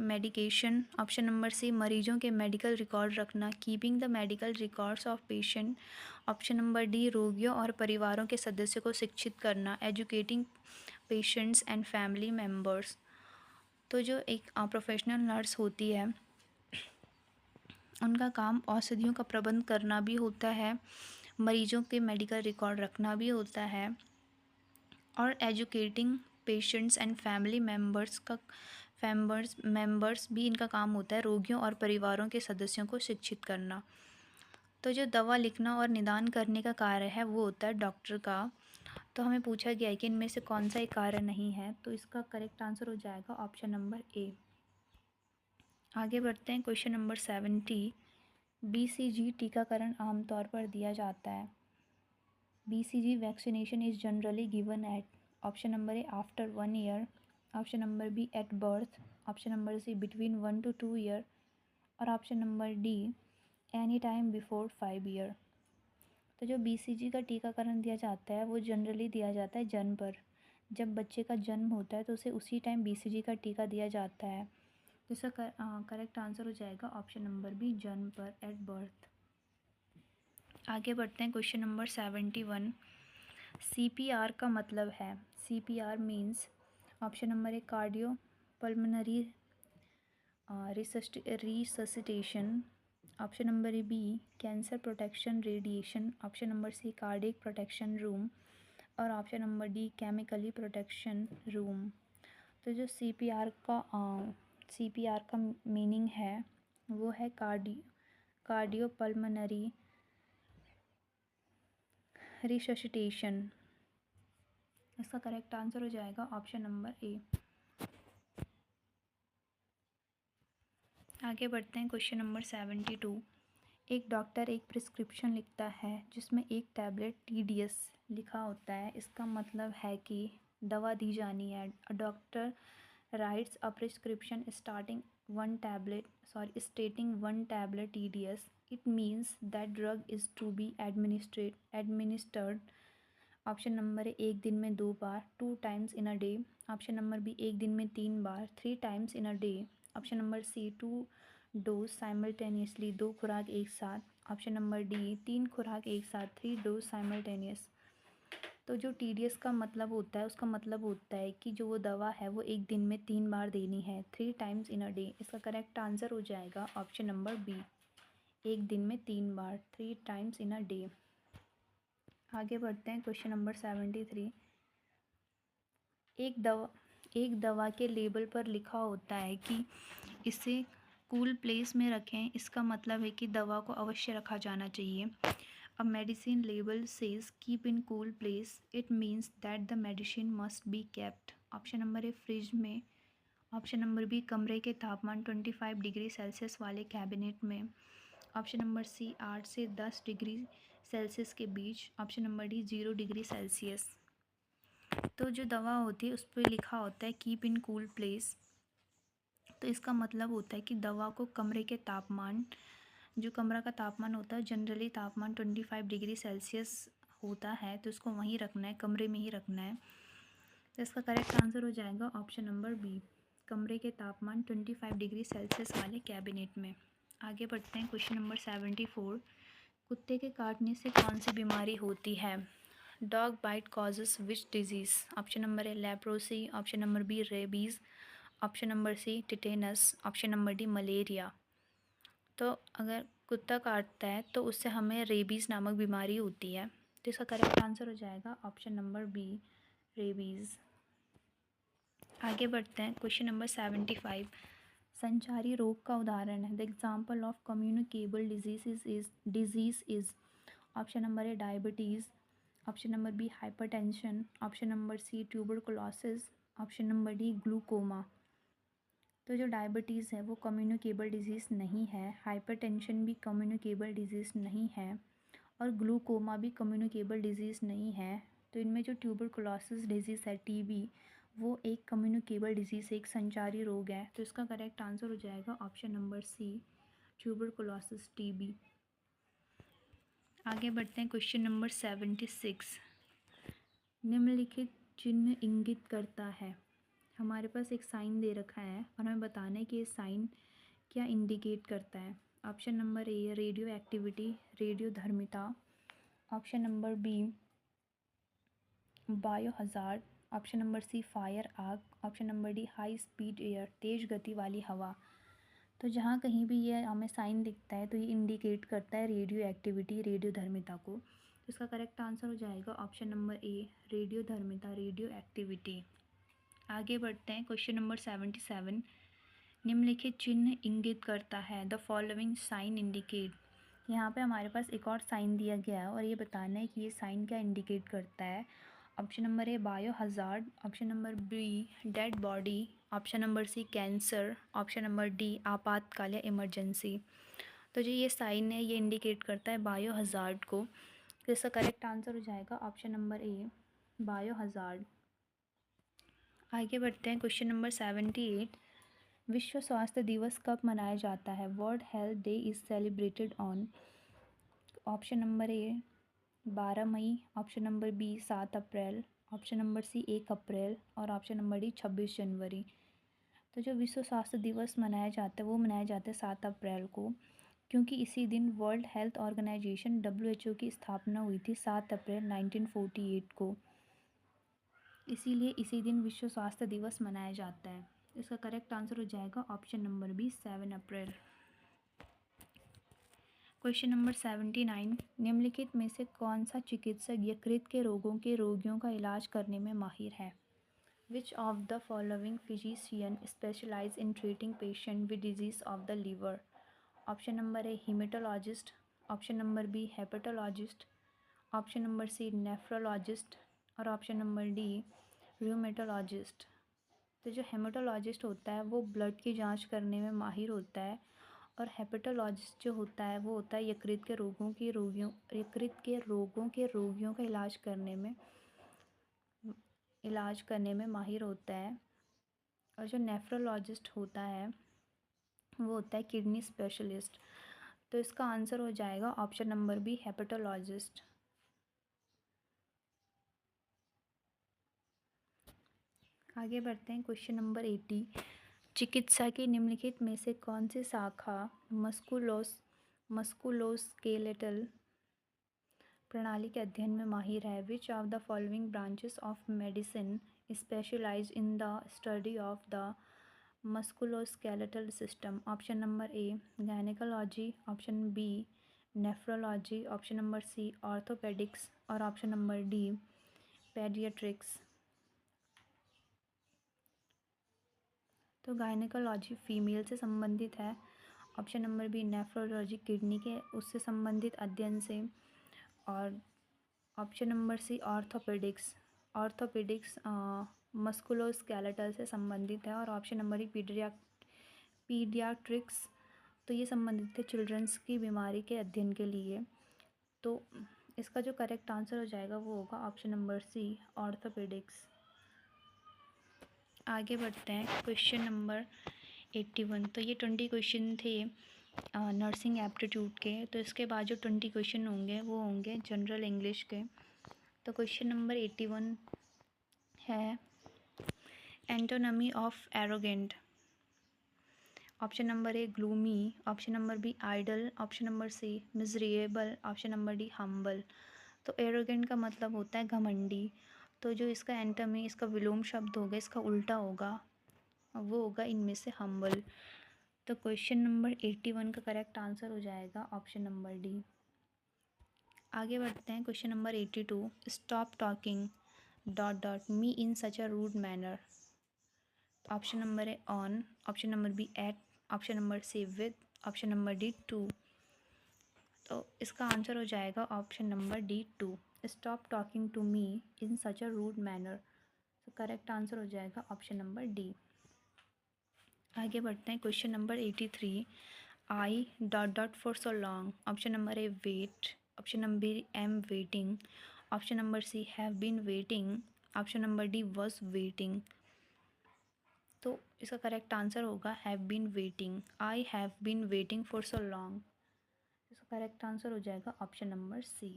A: medication. Option number C, मरीजों के मेडिकल रिकॉर्ड रखना, keeping the medical records of patient. Option number D, रोगियों और परिवारों के सदस्यों को शिक्षित करना, educating patients and family members. तो जो एक प्रोफेशनल नर्स होती है, उनका काम औषधियों का प्रबंध करना भी होता है, मरीजों के मेडिकल रिकॉर्ड रखना भी होता है, और educating patients and family members भी इनका काम होता है, रोगियों और परिवारों के सदस्यों को शिक्षित करना। तो जो दवा लिखना और निदान करने का कार्य है वो होता है डॉक्टर का। तो हमें पूछा गया है कि इनमें से कौन सा एक कार्य नहीं है, तो इसका करेक्ट आंसर हो जाएगा ऑप्शन नंबर ए। आगे बढ़ते हैं, क्वेश्चन नंबर 70, BCG टीकाकरण आमतौर पर दिया जाता है। BCG vaccination is generally given at. Option number A, after 1 year. Option number B, at birth. Option number C, between 1 to 2 year. और option number D, any time before 5 year. तो जो BCG का टीकाकरण दिया जाता है वो जनरली दिया जाता है जन्म पर। जब बच्चे का जन्म होता है तो उसे उसी टाइम BCG का टीका दिया जाता है। तो इसका करेक्ट आंसर हो जाएगा ऑप्शन नंबर बी, जन्म पर, एट बर्थ। आगे बढ़ते हैं, क्वेश्चन नंबर 71, CPR का मतलब है। CPR means, option number A, cardiopulmonary resuscitation. Option number A B, cancer protection radiation. Option number C, cardiac protection room. और option number D, chemically protection room. तो जो CPR का meaning है वो है कार्डियो पल्मोनरी रिससिटेशन। इसका correct answer हो जाएगा ऑप्शन नंबर ए। आगे बढ़ते हैं, क्वेश्चन नंबर 72, एक डॉक्टर एक प्रिस्क्रिप्शन लिखता है जिसमें एक टैबलेट TDS लिखा होता है। इसका मतलब है कि दवा दी जानी है। A doctor rights a prescription stating one tablet TDS. It means that drug is to be administered. Option number A, एक दिन में 2 बार, 2 times in a day। Option number B, एक दिन में 3 बार, 3 times in a day। Option number C, 2 dose simultaneously, 2 खुराक एक साथ। ऑप्शन नंबर डी, 3 खुराक एक साथ, 3 डोज साइमल्टेनियस। तो जो TDS का मतलब होता है, उसका मतलब होता है कि जो वो दवा है वो एक दिन में 3 बार देनी है, 3 times in a day। इसका करेक्ट आंसर हो जाएगा ऑप्शन नंबर बी, एक दिन में 3 बार, 3 times in a day। आगे बढ़ते हैं, क्वेश्चन नंबर 73, एक दवा के लेबल पर लिखा होता है कि इसे कूल प्लेस में रखें। इसका मतलब है कि दवा को अवश्य रखा जाना चाहिए। A medicine label says keep in cool place, it means that the medicine must be kept. Option number A, fridge में। ऑप्शन नंबर बी, कमरे के तापमान 25 डिग्री सेल्सियस वाले कैबिनेट में। ऑप्शन नंबर सी, 8 से 10 डिग्री सेल्सियस के बीच। Option number D, 0 degree Celsius. तो जो दवा होती है उस पर लिखा होता है कीप इन कूल प्लेस, तो इसका मतलब होता है कि दवा को कमरे के तापमान, जो कमरा का तापमान होता है जनरली तापमान 25 डिग्री सेल्सियस होता है, तो इसको वहीं रखना है, कमरे में ही रखना है। तो इसका करेक्ट आंसर हो जाएगा ऑप्शन नंबर बी, कमरे के तापमान 25 डिग्री सेल्सियस वाले कैबिनेट में। आगे बढ़ते हैं, क्वेश्चन नंबर 74, कुत्ते के काटने से कौन सी बीमारी होती है? Dog bite causes which disease? Option number A, leprosy. Option number B, rabies. Option number C, tetanus. Option number D, malaria. तो अगर कुत्ता काटता है तो उससे हमें रेबीज़ नामक बीमारी होती है, तो इसका करेक्ट आंसर हो जाएगा ऑप्शन नंबर बी, रेबीज़। आगे बढ़ते हैं, क्वेश्चन नंबर 75, संचारी रोग का उदाहरण है। The example of communicable disease is. Option number A, diabetes. Option number B, hypertension. Option number C, tuberculosis. Option number D, glaucoma. तो जो डायबिटीज़ है वो कम्युनिकेबल डिजीज़ नहीं है, हाइपरटेंशन भी कम्युनिकेबल डिजीज़ नहीं है, और ग्लूकोमा भी कम्युनिकेबल डिजीज़ नहीं है। तो इनमें जो ट्यूबरकुलोसिस डिजीज़ है, टीबी, वो एक कम्युनिकेबल डिजीज़, एक संचारी रोग है। तो इसका करेक्ट आंसर हो जाएगा option number C, tuberculosis TB. आगे बढ़ते हैं, क्वेश्चन नंबर 76। निम्नलिखित चिन्ह इंगित करता है। हमारे पास एक साइन दे रखा है और हमें बताना है कि ये साइन क्या इंडिकेट करता है। Option number A radioactivity, रेडियो धर्मिता। Option number B biohazard. Option number C fire आग। Option number D high speed air, तेज़ गति वाली हवा। तो जहाँ कहीं भी ये हमें साइन दिखता है तो ये इंडिकेट करता है रेडियो एक्टिविटी, रेडियो धर्मिता को। तो इसका करेक्ट आंसर हो जाएगा ऑप्शन नंबर ए, रेडियो धर्मिता, रेडियो एक्टिविटी। आगे बढ़ते हैं, क्वेश्चन नंबर 77। निम्नलिखित चिन्ह इंगित करता है, द फॉलोइंग साइन इंडिकेट। यहाँ पे हमारे पास एक और साइन दिया गया है और ये बताना है कि ये साइन क्या इंडिकेट करता है। Option number A biohazard, option number B dead body, option number C cancer, option number D आपातकाल या इमरजेंसी। तो जो ये साइन है ये इंडिकेट करता है बायो हज़ार्ड को। तो इसका करेक्ट आंसर हो जाएगा option number A, bio hazard. आगे बढ़ते हैं, क्वेश्चन नंबर 78। विश्व स्वास्थ्य दिवस कब मनाया जाता है? World Health Day is celebrated on. Option number A 12 मई, ऑप्शन नंबर बी 7 अप्रैल, ऑप्शन नंबर सी 1 अप्रैल, और ऑप्शन नंबर डी 26 जनवरी। तो जो विश्व स्वास्थ्य दिवस मनाया जाता है वो मनाया जाता है 7 अप्रैल को, क्योंकि इसी दिन वर्ल्ड हेल्थ ऑर्गेनाइजेशन WHO की स्थापना हुई थी 7 अप्रैल 1948 को। इसीलिए इसी दिन विश्व स्वास्थ्य दिवस मनाया जाता है। इसका करेक्ट आंसर हो जाएगा ऑप्शन नंबर बी 7 अप्रैल। Question number 79। निम्नलिखित में से कौन सा चिकित्सक यकृत के रोगों के रोगियों का इलाज करने में माहिर है? Which of the following physician specialize in treating patient with disease of the liver? Option number A hematologist, option number B hepatologist, option number C nephrologist, और ऑप्शन नंबर डी रूमेटोलॉजिस्ट। तो जो हेमेटोलॉजिस्ट होता है वो blood की जांच करने में माहिर होता है, और हेपेटोलॉजिस्ट जो होता है वो होता है यकृत के रोगों के रोगियों का इलाज करने में माहिर होता है। और जो नेफ्रोलॉजिस्ट होता है वो होता है किडनी स्पेशलिस्ट। तो इसका आंसर हो जाएगा ऑप्शन नंबर बी हेपेटोलॉजिस्ट। आगे बढ़ते हैं, क्वेश्चन नंबर 80। चिकित्सा की निम्नलिखित में से कौन सी शाखा मस्कुलोस्केलेटल प्रणाली के अध्ययन में माहिर है? Which of the following branches of medicine specialize in the study of the musculoskeletal system? Option number A gynaecology, option B nephrology, option number C orthopaedics, और ऑप्शन नंबर डी पेडियाट्रिक्स। तो gynaecology female से संबंधित है, option number B nephrology kidney के उससे संबंधित अध्ययन से, और option number C orthopaedics musculoskeletal से संबंधित है, और ऑप्शन नंबर ई पीडियाट्रिक्स, तो ये संबंधित है चिल्ड्रंस की बीमारी के अध्ययन के लिए। तो इसका जो करेक्ट आंसर हो जाएगा वो होगा ऑप्शन नंबर सी ऑर्थोपेडिक्स। आगे बढ़ते हैं, क्वेश्चन नंबर 81। तो ये 20 क्वेश्चन थे नर्सिंग एप्टीट्यूड के। तो इसके बाद जो 20 क्वेश्चन होंगे वो होंगे जनरल इंग्लिश के। तो क्वेश्चन नंबर 81 है antonym of arrogant. Option number A gloomy, option number B idle, option number C miserable, option number D humble. तो एरोगेंट का मतलब होता है घमंडी। तो जो इसका एंटोमी, इसका विलोम शब्द होगा, इसका उल्टा होगा, वो होगा इनमें से हम्बल। तो क्वेश्चन नंबर 81 का करेक्ट आंसर हो जाएगा ऑप्शन नंबर डी। आगे बढ़ते हैं, question number 82। Stop talking me in such a rude manner. Option number A on, option number B at, option number C with, option number D to. तो इसका answer हो जाएगा option number D to, stop talking to me in such a rude manner. तो correct answer हो जाएगा option number D. आगे बढ़ते हैं। Question number 83, I dot dot for so long. Option number A wait, option number am waiting, option number C have been waiting, option number D was waiting. तो इसका correct answer होगा have been waiting. I have been waiting for so long. इसका correct answer हो जाएगा option number C.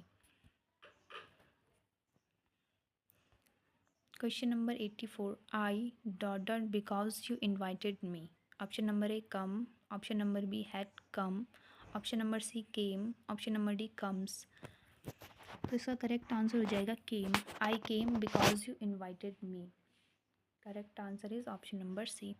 A: Question number 84, I dot dot because you invited me. Option number A come, option number B had come, option number C came, option number D comes. तो इसका correct answer हो जाएगा came. I came because you invited me. Correct answer is option number C.